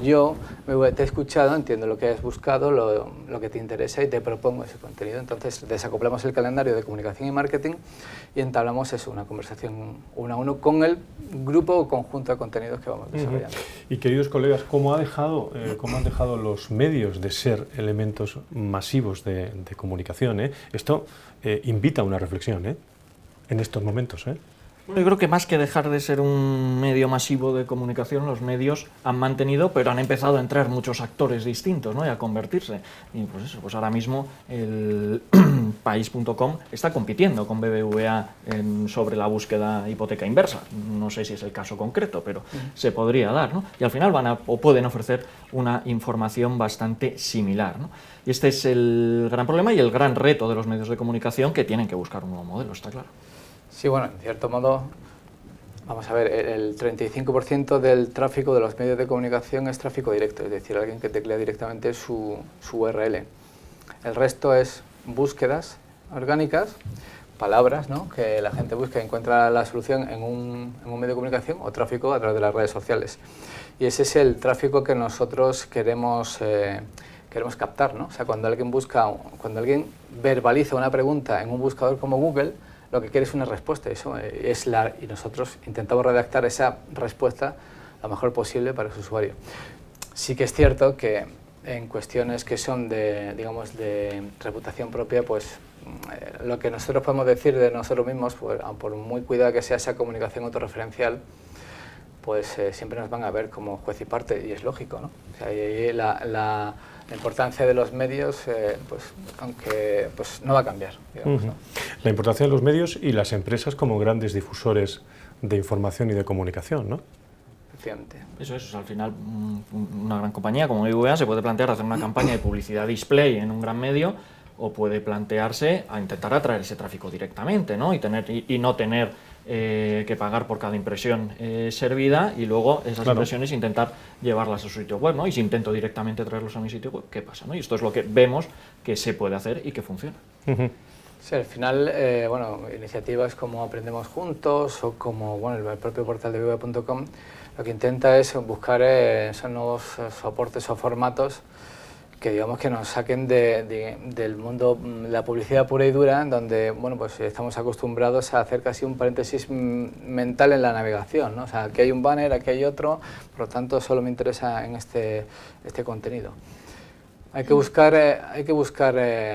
yo te he escuchado, entiendo lo que has buscado, lo que te interesa y te propongo ese contenido. Entonces desacoplamos el calendario de comunicación y marketing y entablamos una conversación uno a uno con el grupo o conjunto de contenidos que vamos desarrollando. Y queridos colegas, ¿cómo han dejado los medios de ser elementos masivos de comunicación? Esto invita a una reflexión en estos momentos. Yo creo que más que dejar de ser un medio masivo de comunicación, los medios han mantenido, pero han empezado a entrar muchos actores distintos, ¿no? Y a convertirse. Y pues eso, pues ahora mismo el País.com está compitiendo con BBVA sobre la búsqueda hipoteca inversa. No sé si es el caso concreto, pero se podría dar, ¿no? Y al final pueden ofrecer una información bastante similar, ¿no? Y este es el gran problema y el gran reto de los medios de comunicación, que tienen que buscar un nuevo modelo, está claro. Sí, bueno, en cierto modo, vamos a ver, el 35% del tráfico de los medios de comunicación es tráfico directo, es decir, alguien que teclea directamente su URL. El resto es búsquedas orgánicas, palabras, ¿no?, que la gente busca y encuentra la solución en un medio de comunicación, o tráfico a través de las redes sociales. Y ese es el tráfico que nosotros queremos captar, ¿no? O sea, cuando alguien verbaliza una pregunta en un buscador como Google, lo que quiere es una respuesta, y nosotros intentamos redactar esa respuesta lo mejor posible para su usuario. Sí que es cierto que en cuestiones que son de reputación propia, pues lo que nosotros podemos decir de nosotros mismos, pues, por muy cuidada que sea esa comunicación autorreferencial, pues siempre nos van a ver como juez y parte, y es lógico, ¿no? O sea, y la importancia de los medios, aunque no va a cambiar, digamos, ¿no? La importancia de los medios y las empresas como grandes difusores de información y de comunicación, ¿no? Efectivamente. Eso es, al final una gran compañía como BBVA se puede plantear hacer una campaña de publicidad display en un gran medio, o puede plantearse a intentar atraer ese tráfico directamente, ¿no? Y no tener que pagar por cada impresión servida, y luego esas impresiones intentar llevarlas a su sitio web, ¿no? Y si intento directamente traerlos a mi sitio web, ¿qué pasa, no? Y esto es lo que vemos que se puede hacer y que funciona. Sí, al final, iniciativas como Aprendemos Juntos o como el propio portal de BBVA.com, lo que intenta es buscar esos nuevos soportes o formatos que, digamos, que nos saquen del mundo de la publicidad pura y dura, donde pues estamos acostumbrados a hacer casi un paréntesis mental en la navegación, ¿no? O sea, aquí hay un banner, aquí hay otro, por lo tanto solo me interesa en este contenido. Hay que buscar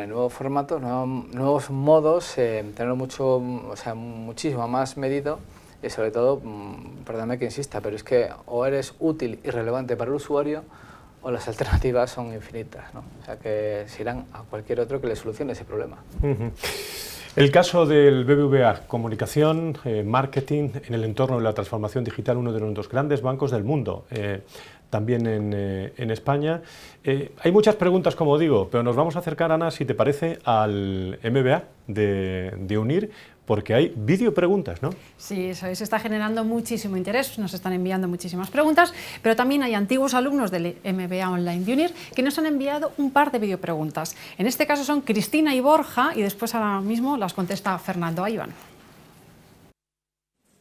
nuevos formatos, nuevos modos, tenerlo muchísimo más medido y sobre todo, perdóname que insista, pero es que o eres útil y relevante para el usuario o las alternativas son infinitas, ¿no? O sea que se irán a cualquier otro que le solucione ese problema. El caso del BBVA, comunicación, marketing en el entorno de la transformación digital, uno de los grandes bancos del mundo, también en España. Hay muchas preguntas, como digo, pero nos vamos a acercar, Ana, si te parece, al MBA de UNIR, porque hay videopreguntas, ¿no? Sí, eso es, está generando muchísimo interés, nos están enviando muchísimas preguntas, pero también hay antiguos alumnos del MBA Online de UNIR que nos han enviado un par de videopreguntas. En este caso son Cristina y Borja, y después ahora mismo las contesta Fernando. Ahí van.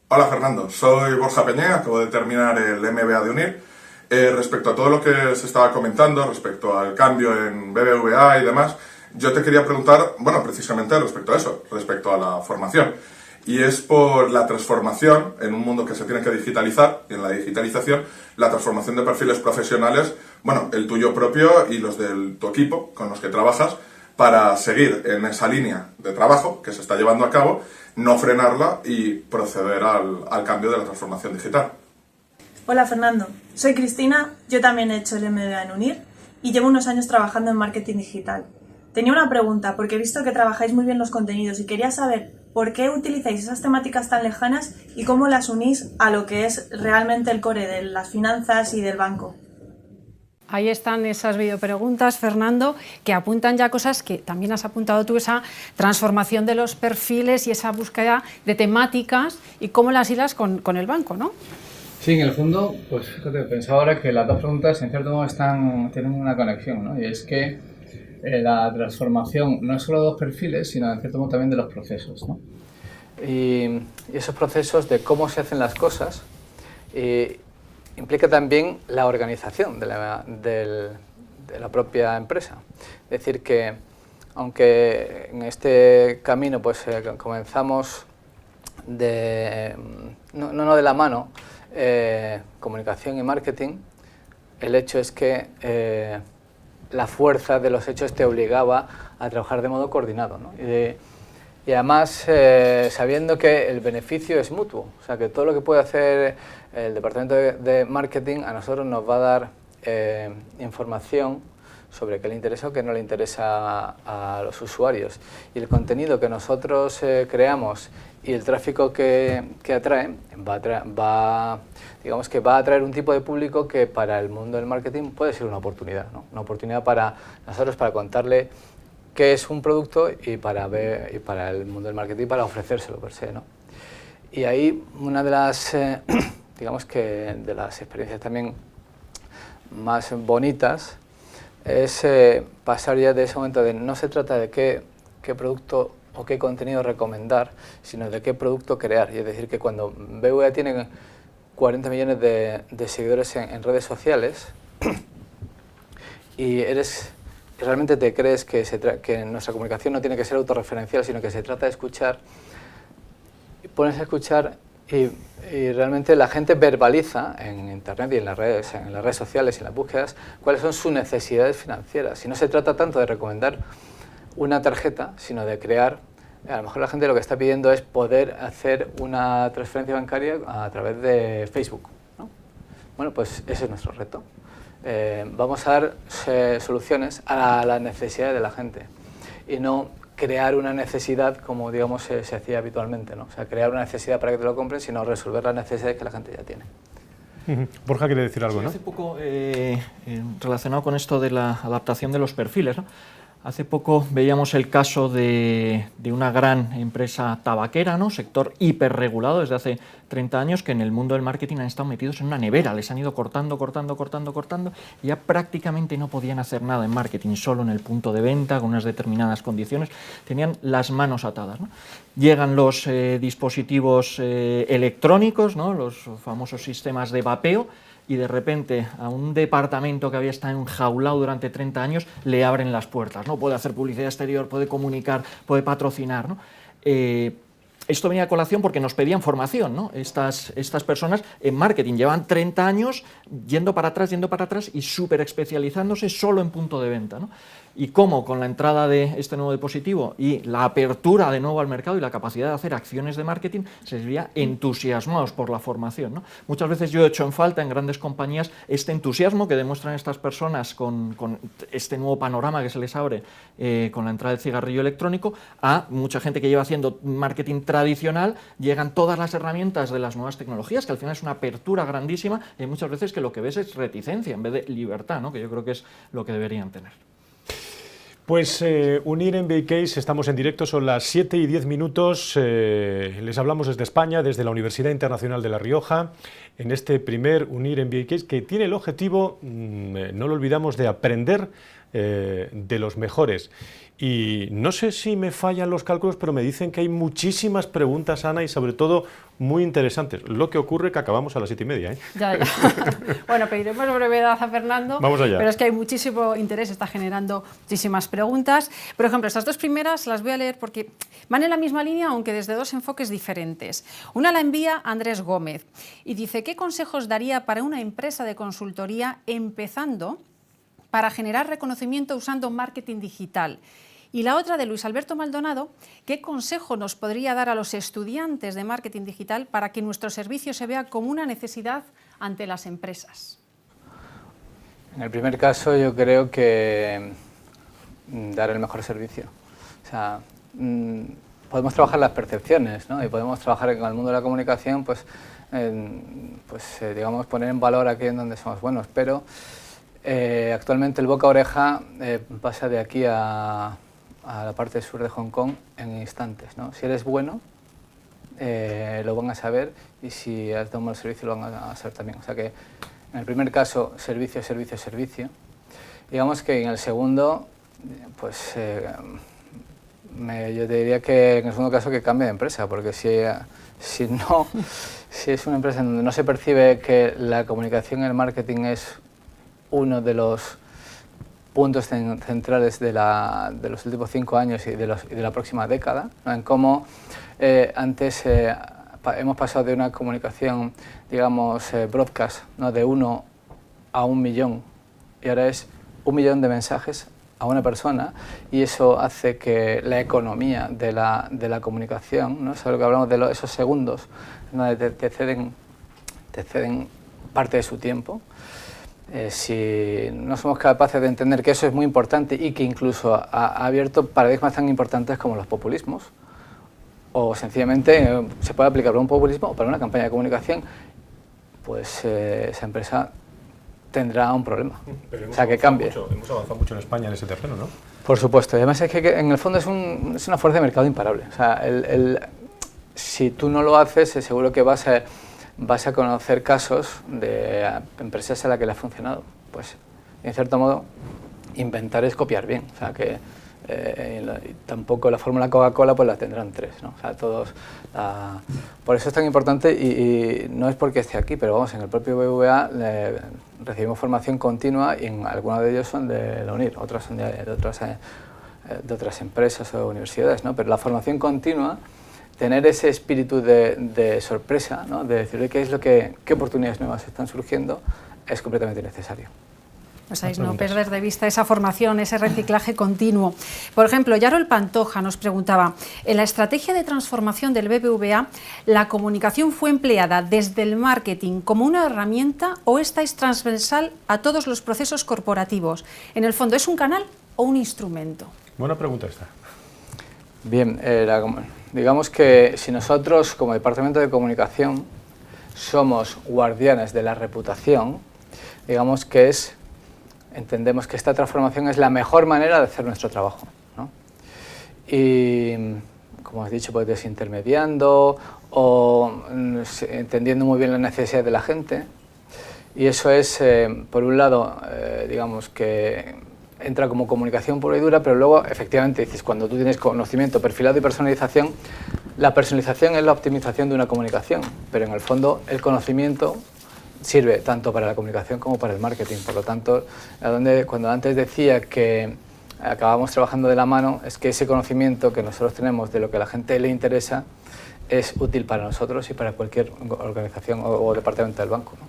Hola Fernando, soy Borja Peñé, acabo de terminar el MBA de UNIR. Respecto a todo lo que se estaba comentando, respecto al cambio en BBVA y demás, yo te quería preguntar, bueno, precisamente respecto a eso, respecto a la formación. Y es por la transformación en un mundo que se tiene que digitalizar, y en la digitalización, la transformación de perfiles profesionales, bueno, el tuyo propio y los de tu equipo con los que trabajas, para seguir en esa línea de trabajo que se está llevando a cabo, no frenarla y proceder al cambio de la transformación digital. Hola Fernando, soy Cristina, yo también he hecho el MBA en UNIR y llevo unos años trabajando en marketing digital. Tenía una pregunta, porque he visto que trabajáis muy bien los contenidos y quería saber por qué utilizáis esas temáticas tan lejanas y cómo las unís a lo que es realmente el core de las finanzas y del banco. Ahí están esas videopreguntas, Fernando, que apuntan ya cosas que también has apuntado tú, esa transformación de los perfiles y esa búsqueda de temáticas y cómo las hilas con el banco, ¿no? Sí, en el fondo, pues fíjate, pensaba ahora que las dos preguntas en cierto modo tienen una conexión, ¿no? Y es que la transformación no es solo de los perfiles, sino en cierto modo también de los procesos, ¿no? Y esos procesos de cómo se hacen las cosas implica también la organización de la propia empresa. Es decir, que aunque en este camino pues comenzamos no de la mano, comunicación y marketing, el hecho es que la fuerza de los hechos te obligaba a trabajar de modo coordinado, ¿no? Y además sabiendo que el beneficio es mutuo, o sea que todo lo que puede hacer el departamento de marketing a nosotros nos va a dar información sobre qué le interesa o qué no le interesa a los usuarios. Y el contenido que nosotros creamos y el tráfico que atrae digamos que va a atraer un tipo de público que para el mundo del marketing puede ser una oportunidad, ¿no? Una oportunidad para nosotros para contarle qué es un producto y para el mundo del marketing para ofrecérselo per se, ¿no? Y ahí una de las digamos que de las experiencias también más bonitas es pasar ya de ese momento de no se trata de qué producto o qué contenido recomendar, sino de qué producto crear. Y es decir, que cuando BBVA tiene 40 millones de seguidores en redes sociales y realmente te crees que nuestra comunicación no tiene que ser autorreferencial, sino que se trata de escuchar, y pones a escuchar y realmente la gente verbaliza en internet y en las redes sociales y en las búsquedas cuáles son sus necesidades financieras. Y no se trata tanto de recomendar una tarjeta, sino de crear. A lo mejor la gente lo que está pidiendo es poder hacer una transferencia bancaria a través de Facebook, ¿no? Bueno, pues ese es nuestro reto. Vamos a dar soluciones a las necesidades de la gente y no crear una necesidad como digamos se hacía habitualmente, ¿no? O sea, crear una necesidad para que te lo compren, sino resolver las necesidades que la gente ya tiene. Borja quiere decir algo, ¿no? Hace poco, relacionado con esto de la adaptación de los perfiles, ¿no? Hace poco veíamos el caso de una gran empresa tabaquera, ¿no? Sector hiperregulado desde hace 30 años, que en el mundo del marketing han estado metidos en una nevera, les han ido cortando, y ya prácticamente no podían hacer nada en marketing, solo en el punto de venta, con unas determinadas condiciones, tenían las manos atadas, ¿no? Llegan los dispositivos electrónicos, ¿no? Los famosos sistemas de vapeo, y de repente a un departamento que había estado enjaulado durante 30 años le abren las puertas, ¿no? Puede hacer publicidad exterior, puede comunicar, puede patrocinar, ¿no? esto venía a colación porque nos pedían formación, ¿no? Estas personas en marketing llevan 30 años yendo para atrás y súper especializándose solo en punto de venta, ¿no? Y cómo con la entrada de este nuevo dispositivo y la apertura de nuevo al mercado y la capacidad de hacer acciones de marketing se veía entusiasmados por la formación, ¿no? Muchas veces yo he hecho en falta en grandes compañías este entusiasmo que demuestran estas personas con este nuevo panorama que se les abre con la entrada del cigarrillo electrónico a mucha gente que lleva haciendo marketing tradicional, llegan todas las herramientas de las nuevas tecnologías, que al final es una apertura grandísima y hay muchas veces que lo que ves es reticencia en vez de libertad, ¿no? Que yo creo que es lo que deberían tener. Pues Unir MBA Case, estamos en directo, son las 7 y 10 minutos, les hablamos desde España, desde la Universidad Internacional de La Rioja, en este primer Unir MBA Case que tiene el objetivo, no lo olvidamos, de aprender de los mejores. Y no sé si me fallan los cálculos, pero me dicen que hay muchísimas preguntas, Ana, y sobre todo muy interesantes. Lo que ocurre que acabamos a las 7:30, ¿eh? Ya. Bueno, pediremos brevedad a Fernando. Vamos allá. Pero es que hay muchísimo interés, está generando muchísimas preguntas. Por ejemplo, estas dos primeras las voy a leer porque van en la misma línea, aunque desde dos enfoques diferentes. Una la envía Andrés Gómez y dice: ¿qué consejos daría para una empresa de consultoría empezando para generar reconocimiento usando marketing digital? Y la otra de Luis Alberto Maldonado: ¿qué consejo nos podría dar a los estudiantes de marketing digital para que nuestro servicio se vea como una necesidad ante las empresas? En el primer caso yo creo que dar el mejor servicio. O sea, podemos trabajar las percepciones, ¿no? Y podemos trabajar en el mundo de la comunicación, digamos, poner en valor aquí en donde somos buenos, pero actualmente el boca a oreja pasa de aquí a la parte sur de Hong Kong en instantes, ¿no? Si eres bueno, lo van a saber, y si has dado un mal servicio lo van a saber también. O sea que en el primer caso, servicio, servicio, servicio. Digamos que en el segundo, pues yo te diría que en el segundo caso que cambie de empresa, porque si es una empresa en donde no se percibe que la comunicación y el marketing es uno de los puntos centrales de los últimos 5 años y de la próxima década, ¿no? En cómo antes hemos pasado de una comunicación, digamos, broadcast, ¿no? De 1 a 1 millón, y ahora es 1 millón de mensajes a una persona, y eso hace que la economía de la comunicación, ¿no? Eso es lo que hablamos de esos segundos, donde te ceden parte de su tiempo. Si no somos capaces de entender que eso es muy importante y que incluso ha abierto paradigmas tan importantes como los populismos, o sencillamente se puede aplicar para un populismo o para una campaña de comunicación, pues esa empresa tendrá un problema. Pero o sea, que cambie. Hemos avanzado mucho en España en ese terreno, ¿no? Por supuesto. Además es que en el fondo es una fuerza de mercado imparable. O sea, si tú no lo haces, seguro que vas a conocer casos de empresas a las que le ha funcionado. Pues, en cierto modo, inventar es copiar bien. O sea, que tampoco la fórmula Coca-Cola pues la tendrán 3, ¿no? O sea, todos... por eso es tan importante, y no es porque esté aquí, pero vamos, en el propio BBVA recibimos formación continua, y en algunos de ellos son de la UNIR, otros son de otras empresas o universidades, ¿no? Pero la formación continua, tener ese espíritu de sorpresa, ¿no? De decirle qué oportunidades nuevas están surgiendo, es completamente necesario. Pues ahí no perder de vista esa formación, ese reciclaje continuo. Por ejemplo, Yarol Pantoja nos preguntaba: en la estrategia de transformación del BBVA, ¿la comunicación fue empleada desde el marketing como una herramienta o esta es transversal a todos los procesos corporativos? En el fondo, ¿es un canal o un instrumento? Buena pregunta esta. Bien, digamos que si nosotros como Departamento de Comunicación somos guardianes de la reputación, digamos que entendemos que esta transformación es la mejor manera de hacer nuestro trabajo, ¿no? Y, como has dicho, pues desintermediando o entendiendo muy bien las necesidades de la gente. Y eso es, por un lado, digamos que entra como comunicación pura y dura, pero luego, efectivamente, dices, cuando tú tienes conocimiento perfilado y personalización, la personalización es la optimización de una comunicación, pero en el fondo el conocimiento sirve tanto para la comunicación como para el marketing. Por lo tanto, cuando antes decía que acabamos trabajando de la mano, es que ese conocimiento que nosotros tenemos de lo que a la gente le interesa es útil para nosotros y para cualquier organización o departamento del banco, ¿no?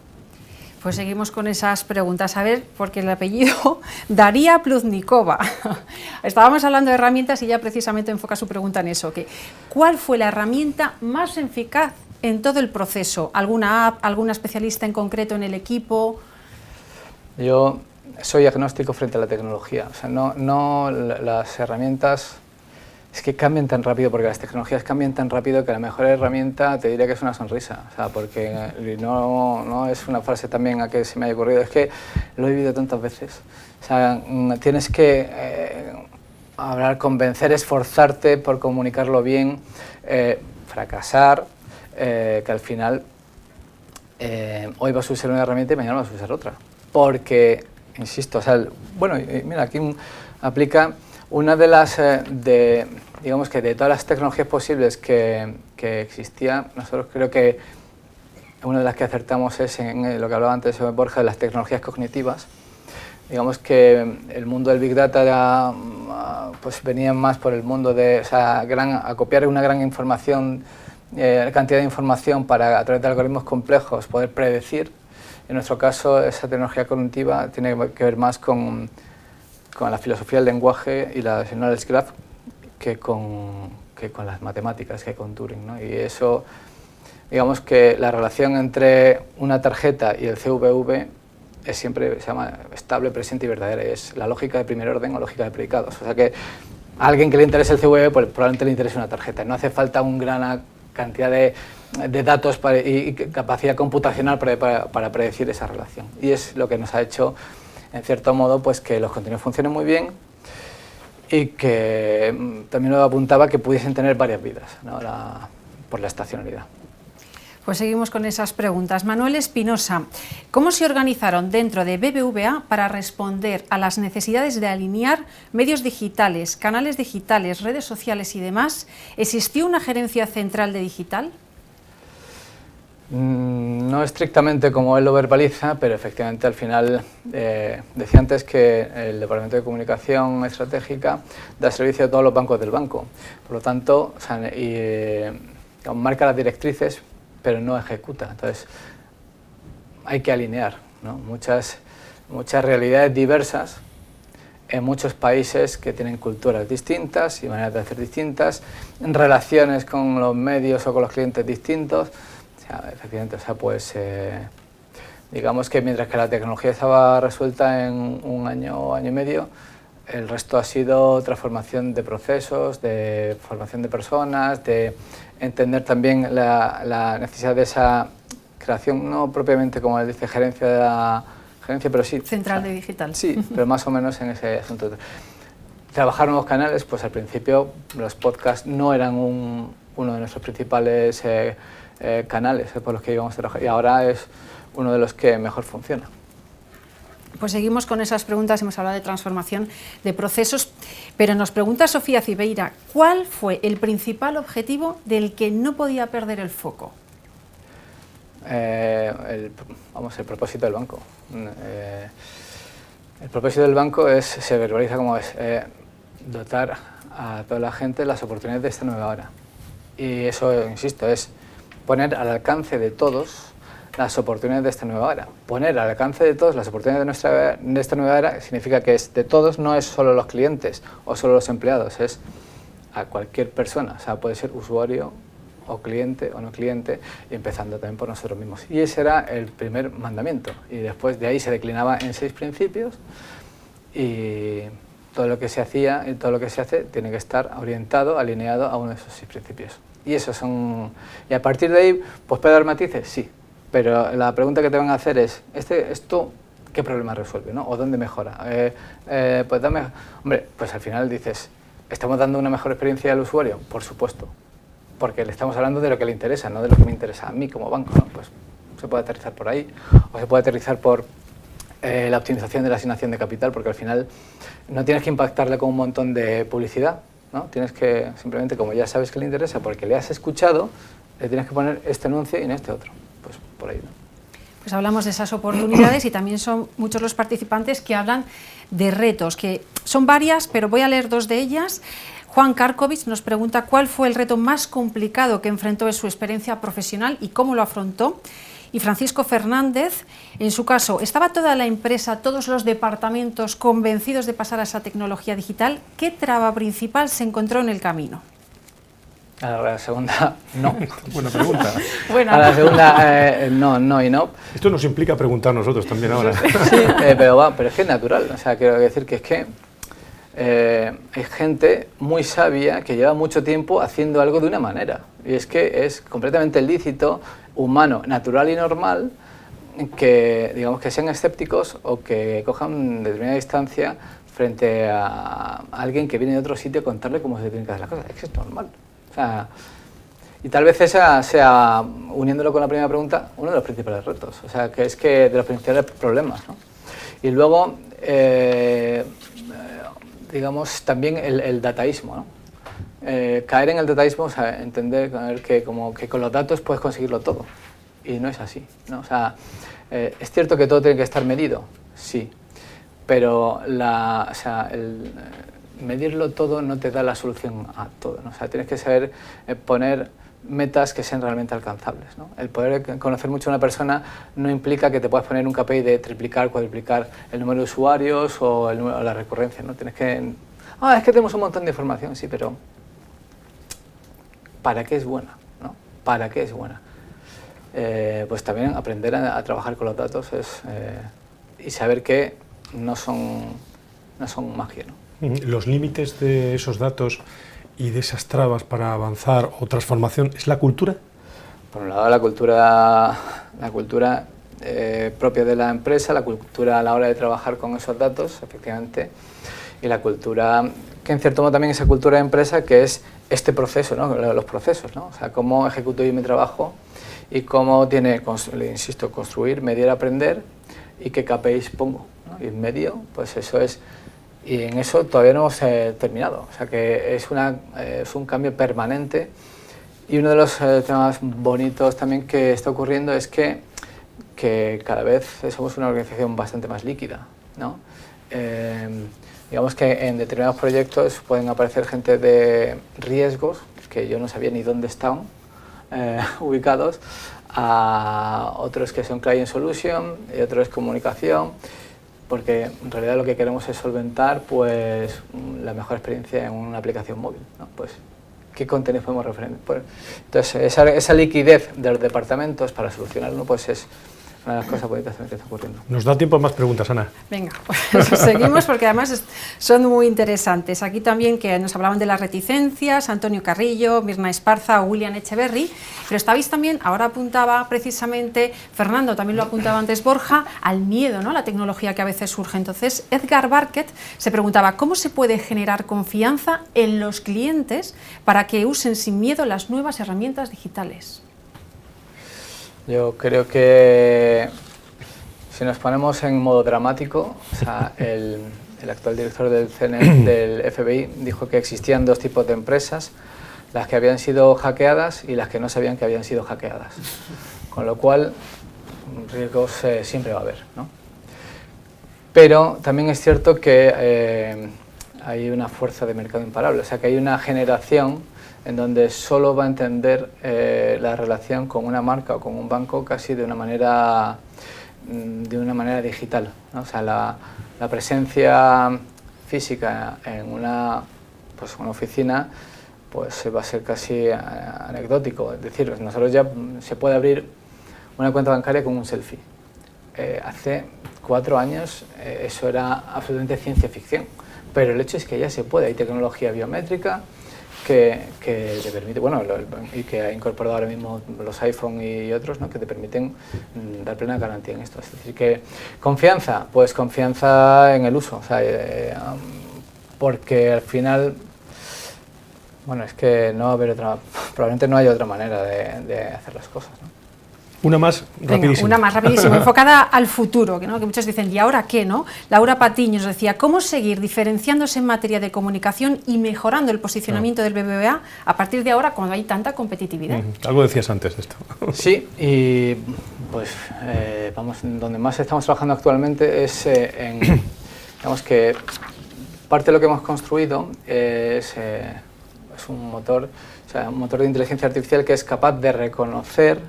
Pues seguimos con esas preguntas. A ver, porque el apellido Daría Pluznikova. Estábamos hablando de herramientas y ya precisamente enfoca su pregunta en eso. ¿Cuál fue la herramienta más eficaz en todo el proceso? ¿Alguna app, alguna especialista en concreto en el equipo? Yo soy agnóstico frente a la tecnología. O sea, no las herramientas es que cambian tan rápido, porque las tecnologías cambian tan rápido que la mejor herramienta te diría que es una sonrisa. O sea, porque no es una frase también a que se me haya ocurrido, es que lo he vivido tantas veces. O sea, tienes que hablar, convencer, esforzarte por comunicarlo bien, fracasar, que al final hoy vas a usar una herramienta y mañana vas a usar otra. Porque, insisto, o sea, bueno, mira, aquí aplica una de las, digamos que de todas las tecnologías posibles que existía, nosotros creo que una de las que acertamos es en lo que hablaba antes Borja, de las tecnologías cognitivas. Digamos que el mundo del Big Data pues venía más por el mundo de, o sea, acopiar una gran información, cantidad de información para, a través de algoritmos complejos, poder predecir. En nuestro caso, esa tecnología cognitiva tiene que ver más con la filosofía del lenguaje y la knowledge graph que con las matemáticas, que con Turing, ¿no? Y eso, digamos que la relación entre una tarjeta y el CVV es siempre, se llama estable, presente y verdadera, y es la lógica de primer orden o lógica de predicados. O sea que a alguien que le interese el CVV, pues probablemente le interese una tarjeta. No hace falta una gran cantidad de datos y capacidad computacional para predecir esa relación. Y es lo que nos ha hecho, en cierto modo, pues que los contenidos funcionen muy bien y que también lo apuntaba que pudiesen tener varias vidas, ¿no? Por la estacionalidad. Pues seguimos con esas preguntas. Manuel Espinosa, ¿cómo se organizaron dentro de BBVA para responder a las necesidades de alinear medios digitales, canales digitales, redes sociales y demás? ¿Existió una gerencia central de digital? No estrictamente como él lo verbaliza, pero efectivamente al final decía antes que el Departamento de Comunicación Estratégica da servicio a todos los bancos del banco. Por lo tanto, o sea, marca las directrices, pero no ejecuta. Entonces, hay que alinear, ¿no? Muchas realidades diversas en muchos países que tienen culturas distintas y maneras de hacer distintas, relaciones con los medios o con los clientes distintos. Efectivamente, o sea, pues digamos que mientras que la tecnología estaba resuelta en un año, año y medio, el resto ha sido transformación de procesos, de formación de personas, de entender también la necesidad de esa creación, no propiamente como él dice, gerencia, pero sí. Central de digital. Sí, pero más o menos en ese asunto. Trabajar nuevos canales, pues al principio los podcasts no eran uno de nuestros principales canales por los que íbamos a trabajar y ahora es uno de los que mejor funciona. Pues seguimos con esas preguntas, hemos hablado de transformación de procesos, pero nos pregunta Sofía Cibeira, ¿cuál fue el principal objetivo del que no podía perder el foco? El propósito del banco. El propósito del banco se verbaliza como dotar a toda la gente las oportunidades de esta nueva era. Y eso, insisto, es poner al alcance de todos las oportunidades de esta nueva era. Poner al alcance de todos las oportunidades de esta nueva era significa que es de todos, no es solo los clientes o solo los empleados, es a cualquier persona. O sea, puede ser usuario o cliente o no cliente, y empezando también por nosotros mismos. Y ese era el primer mandamiento. Y después de ahí se declinaba en 6 principios y todo lo que se hacía y todo lo que se hace tiene que estar orientado, alineado a uno de esos 6 principios. Y a partir de ahí, pues ¿puede dar matices? Sí, pero la pregunta que te van a hacer es, ¿esto qué problema resuelve, ¿no? ¿O dónde mejora? Pues pues al final dices, ¿estamos dando una mejor experiencia al usuario? Por supuesto, porque le estamos hablando de lo que le interesa, no de lo que me interesa a mí como banco, ¿no? Pues se puede aterrizar por ahí, o se puede aterrizar por la optimización de la asignación de capital, porque al final no tienes que impactarle con un montón de publicidad, ¿no? Tienes que, simplemente, como ya sabes que le interesa, porque le has escuchado, le tienes que poner este anuncio y en este otro. Pues por ahí, ¿no? Pues hablamos de esas oportunidades y también son muchos los participantes que hablan de retos, que son varias, pero voy a leer 2 de ellas. Juan Karkovic nos pregunta cuál fue el reto más complicado que enfrentó en su experiencia profesional y cómo lo afrontó. Y Francisco Fernández, en su caso, ¿estaba toda la empresa, todos los departamentos convencidos de pasar a esa tecnología digital? ¿Qué traba principal se encontró en el camino? A la segunda, no. Buena pregunta. Bueno, A la segunda, no y no. Esto nos implica preguntar nosotros también ahora. Sí, pero es que es natural. O sea, quiero decir que es que hay gente muy sabia que lleva mucho tiempo haciendo algo de una manera. Y es que es completamente lícito, humano, natural y normal que, digamos, que sean escépticos o que cojan determinada distancia frente a alguien que viene de otro sitio a contarle cómo se tienen que hacer las cosas. Es que es normal. O sea, y tal vez esa sea, uniéndolo con la primera pregunta, uno de los principales retos. O sea, que es que de los principales problemas, ¿no? Y luego, digamos, también el dataísmo, ¿no? Caer en el dataísmo, o sea, entender que, como que con los datos puedes conseguirlo todo. Y no es así, ¿no? O sea, es cierto que todo tiene que estar medido, sí, pero medirlo todo no te da la solución a todo, ¿no? O sea, tienes que saber poner metas que sean realmente alcanzables, ¿no? El poder conocer mucho a una persona no implica que te puedas poner un KPI de triplicar, cuadruplicar el número de usuarios o la recurrencia, ¿no? Tienes que... es que tenemos un montón de información, sí, pero ¿para qué es buena, ¿no? ¿Para qué es buena? Pues también aprender a trabajar con los datos y saber que no son magia, ¿no? Los límites de esos datos y de esas trabas para avanzar o transformación, ¿es la cultura? Por un lado, la cultura propia de la empresa, la cultura a la hora de trabajar con esos datos, efectivamente, y la cultura, que en cierto modo también esa cultura de empresa, que es este proceso, ¿no? Los procesos, ¿no? O sea, cómo ejecuto yo mi trabajo y cómo tiene, insisto, construir, medir, aprender y qué KPIs pongo, ¿no? Y en medio, pues eso es... Y en eso todavía no hemos terminado, o sea que es un cambio permanente. Y uno de los temas bonitos también que está ocurriendo es que cada vez somos una organización bastante más líquida, ¿no? Digamos que en determinados proyectos pueden aparecer gente de riesgos que yo no sabía ni dónde estaban ubicados, a otros que son Client Solution y otros comunicación, porque en realidad lo que queremos es solventar pues la mejor experiencia en una aplicación móvil, ¿no? Pues, ¿qué contenidos podemos referir? Pues, entonces, esa liquidez de los departamentos para solucionarlo pues es una de las cosas bonitas que está ocurriendo. Nos da tiempo a más preguntas, Ana. Venga, pues seguimos porque además son muy interesantes. Aquí también que nos hablaban de las reticencias, Antonio Carrillo, Mirna Esparza o William Echeverry, pero estabais también, ahora apuntaba precisamente, Fernando también lo apuntaba antes Borja, al miedo, ¿no? La tecnología que a veces surge. Entonces, Edgar Barquet se preguntaba, ¿cómo se puede generar confianza en los clientes para que usen sin miedo las nuevas herramientas digitales? Yo creo que si nos ponemos en modo dramático, o sea, el actual director del FBI dijo que existían dos tipos de empresas, las que habían sido hackeadas y las que no sabían que habían sido hackeadas. Con lo cual, riesgos siempre va a haber, ¿no? Pero también es cierto que hay una fuerza de mercado imparable, o sea, que hay una generación en donde solo va a entender la relación con una marca o con un banco casi de una manera digital, ¿no? O sea, la presencia física en una oficina pues va a ser casi anecdótico. Es decir, nosotros ya se puede abrir una cuenta bancaria con un selfie. Hace 4 años eso era absolutamente ciencia ficción, pero el hecho es que ya se puede. Hay tecnología biométrica que te permite, bueno, y que ha incorporado ahora mismo los iPhone y otros, ¿no? Que te permiten dar plena garantía en esto. Es decir, que confianza, pues confianza en el uso, o sea, porque al final, bueno, es que no va a haber probablemente no haya otra manera de hacer las cosas, ¿no? Una más rapidísima. Venga, una más rapidísima, enfocada al futuro, ¿no? Que muchos dicen, ¿y ahora qué, no? Laura Patiño nos decía, ¿cómo seguir diferenciándose en materia de comunicación y mejorando el posicionamiento del BBVA a partir de ahora cuando hay tanta competitividad? Algo decías antes de esto. Sí, y pues vamos, donde más estamos trabajando actualmente es digamos que parte de lo que hemos construido es un motor, o sea, un motor de inteligencia artificial que es capaz de reconocer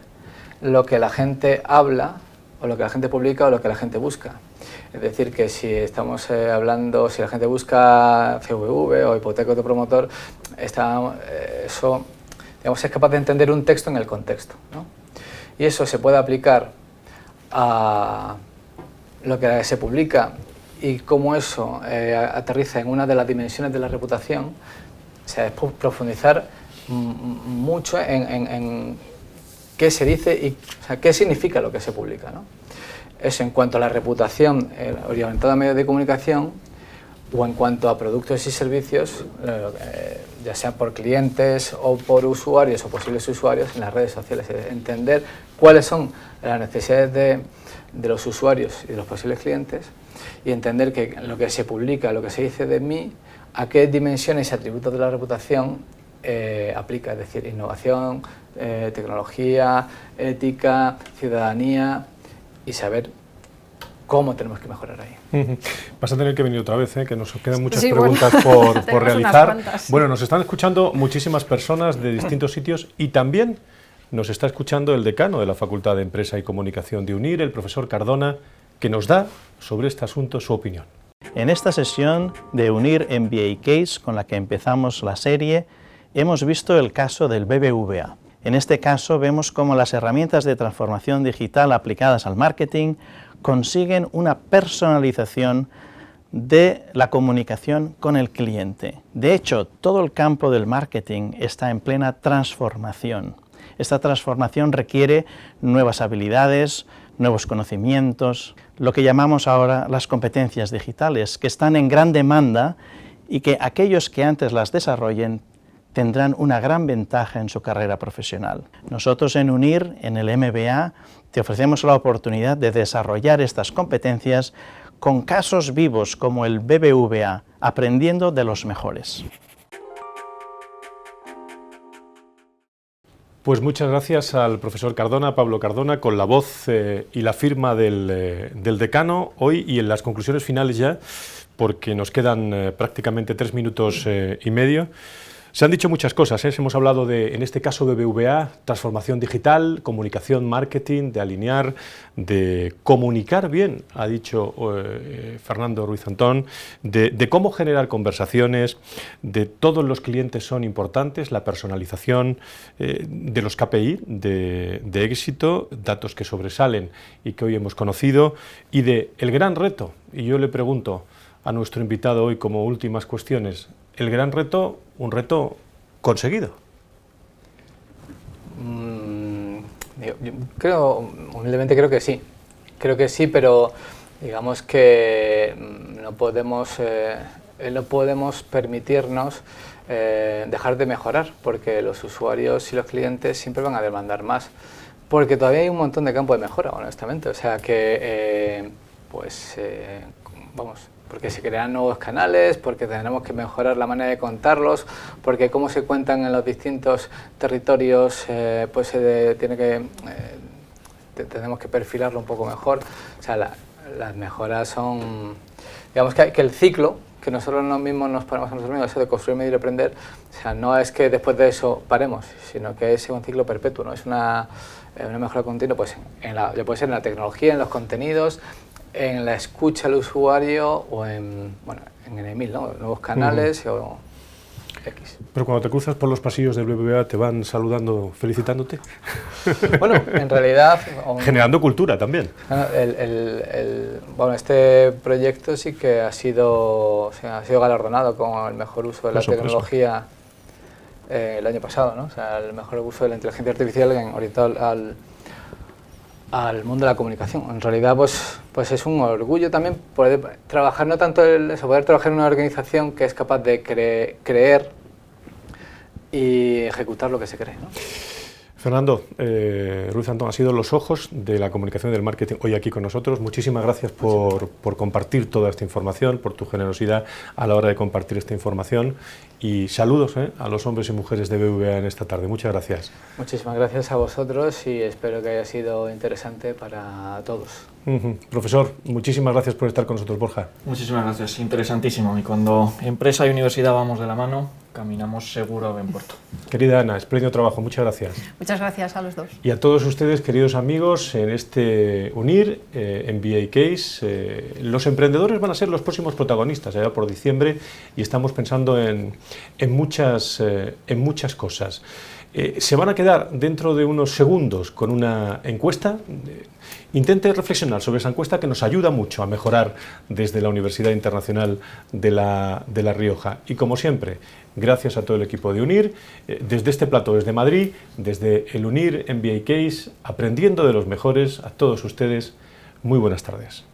lo que la gente habla, o lo que la gente publica, o lo que la gente busca. Es decir, que si estamos hablando, si la gente busca CVV o hipoteca autopromotor, eso, digamos, es capaz de entender un texto en el contexto, ¿no? Y eso se puede aplicar a lo que se publica y cómo eso aterriza en una de las dimensiones de la reputación. O sea, es profundizar mucho en qué se dice y, o sea, qué significa lo que se publica, ¿no? Eso en cuanto a la reputación orientada a medios de comunicación, o en cuanto a productos y servicios, ya sea por clientes o por usuarios o posibles usuarios en las redes sociales. Entender cuáles son las necesidades de los usuarios y de los posibles clientes, y entender que lo que se publica, lo que se dice de mí, a qué dimensiones y atributos de la reputación aplica, es decir, innovación, tecnología, ética, ciudadanía, y saber cómo tenemos que mejorar ahí. Vas a tener que venir otra vez, que nos quedan muchas sí, preguntas bueno, por realizar. Sí. Bueno, nos están escuchando muchísimas personas de distintos sitios y también nos está escuchando el decano de la Facultad de Empresa y Comunicación de UNIR, el profesor Cardona, que nos da sobre este asunto su opinión. En esta sesión de UNIR MBA Case, con la que empezamos la serie, hemos visto el caso del BBVA. En este caso vemos cómo las herramientas de transformación digital aplicadas al marketing consiguen una personalización de la comunicación con el cliente. De hecho, todo el campo del marketing está en plena transformación. Esta transformación requiere nuevas habilidades, nuevos conocimientos, lo que llamamos ahora las competencias digitales, que están en gran demanda y que aquellos que antes las desarrollen tendrán una gran ventaja en su carrera profesional. Nosotros en UNIR, en el MBA, te ofrecemos la oportunidad de desarrollar estas competencias con casos vivos como el BBVA, aprendiendo de los mejores. Pues muchas gracias al profesor Cardona, Pablo Cardona, con la voz y la firma del decano hoy y en las conclusiones finales ya, porque nos quedan prácticamente 3 minutos y medio. Se han dicho muchas cosas, hemos hablado de, en este caso, BBVA, transformación digital, comunicación, marketing, de alinear, de comunicar bien, ha dicho Fernando Ruiz Antón, de cómo generar conversaciones, de todos los clientes son importantes, la personalización, de los KPI de éxito, datos que sobresalen y que hoy hemos conocido, y de el gran reto, y yo le pregunto a nuestro invitado hoy como últimas cuestiones, el gran reto, un reto conseguido. Yo humildemente creo que sí, pero digamos que no podemos permitirnos dejar de mejorar, porque los usuarios y los clientes siempre van a demandar más, porque todavía hay un montón de campo de mejora, honestamente, o sea que, porque se crean nuevos canales, porque tenemos que mejorar la manera de contarlos, porque cómo se cuentan en los distintos territorios, tenemos que perfilarlo un poco mejor. O sea, las mejoras son, digamos que el ciclo, que nosotros mismos nos ponemos a nosotros mismos, eso de construir, medir y aprender, o sea, no es que después de eso paremos, sino que es un ciclo perpetuo, ¿no? Es una mejora continua, pues puede ser en la tecnología, en los contenidos, en la escucha al usuario o en EMIL, ¿no? Nuevos canales o X. Pero cuando te cruzas por los pasillos del BBVA te van saludando, felicitándote. Bueno, en realidad... Generando cultura también. Este proyecto sí que ha sido galardonado con el mejor uso de la tecnología el año pasado, ¿no? O sea, el mejor uso de la inteligencia artificial orientado al mundo de la comunicación. En realidad, pues es un orgullo también poder trabajar, no tanto poder trabajar en una organización que es capaz de creer y ejecutar lo que se cree, ¿no? Fernando, Ruiz Antón ha sido los ojos de la comunicación y del marketing hoy aquí con nosotros. Muchísimas gracias por compartir toda esta información, por tu generosidad a la hora de compartir esta información y saludos a los hombres y mujeres de BBVA en esta tarde. Muchas gracias. Muchísimas gracias a vosotros y espero que haya sido interesante para todos. Profesor, muchísimas gracias por estar con nosotros, Borja. Muchísimas gracias, interesantísimo. Y cuando empresa y universidad vamos de la mano, caminamos seguro a buen puerto. Querida Ana, espléndido trabajo, muchas gracias. Muchas gracias a los dos. Y a todos ustedes, queridos amigos, en este UNIR, MBA Case, los emprendedores van a ser los próximos protagonistas allá por diciembre y estamos pensando en muchas cosas. Se van a quedar dentro de unos segundos con una encuesta. Intente reflexionar sobre esa encuesta que nos ayuda mucho a mejorar desde la Universidad Internacional de La Rioja. Y como siempre, gracias a todo el equipo de UNIR, desde este plató, desde Madrid, desde el UNIR MBA Case, aprendiendo de los mejores, a todos ustedes, muy buenas tardes.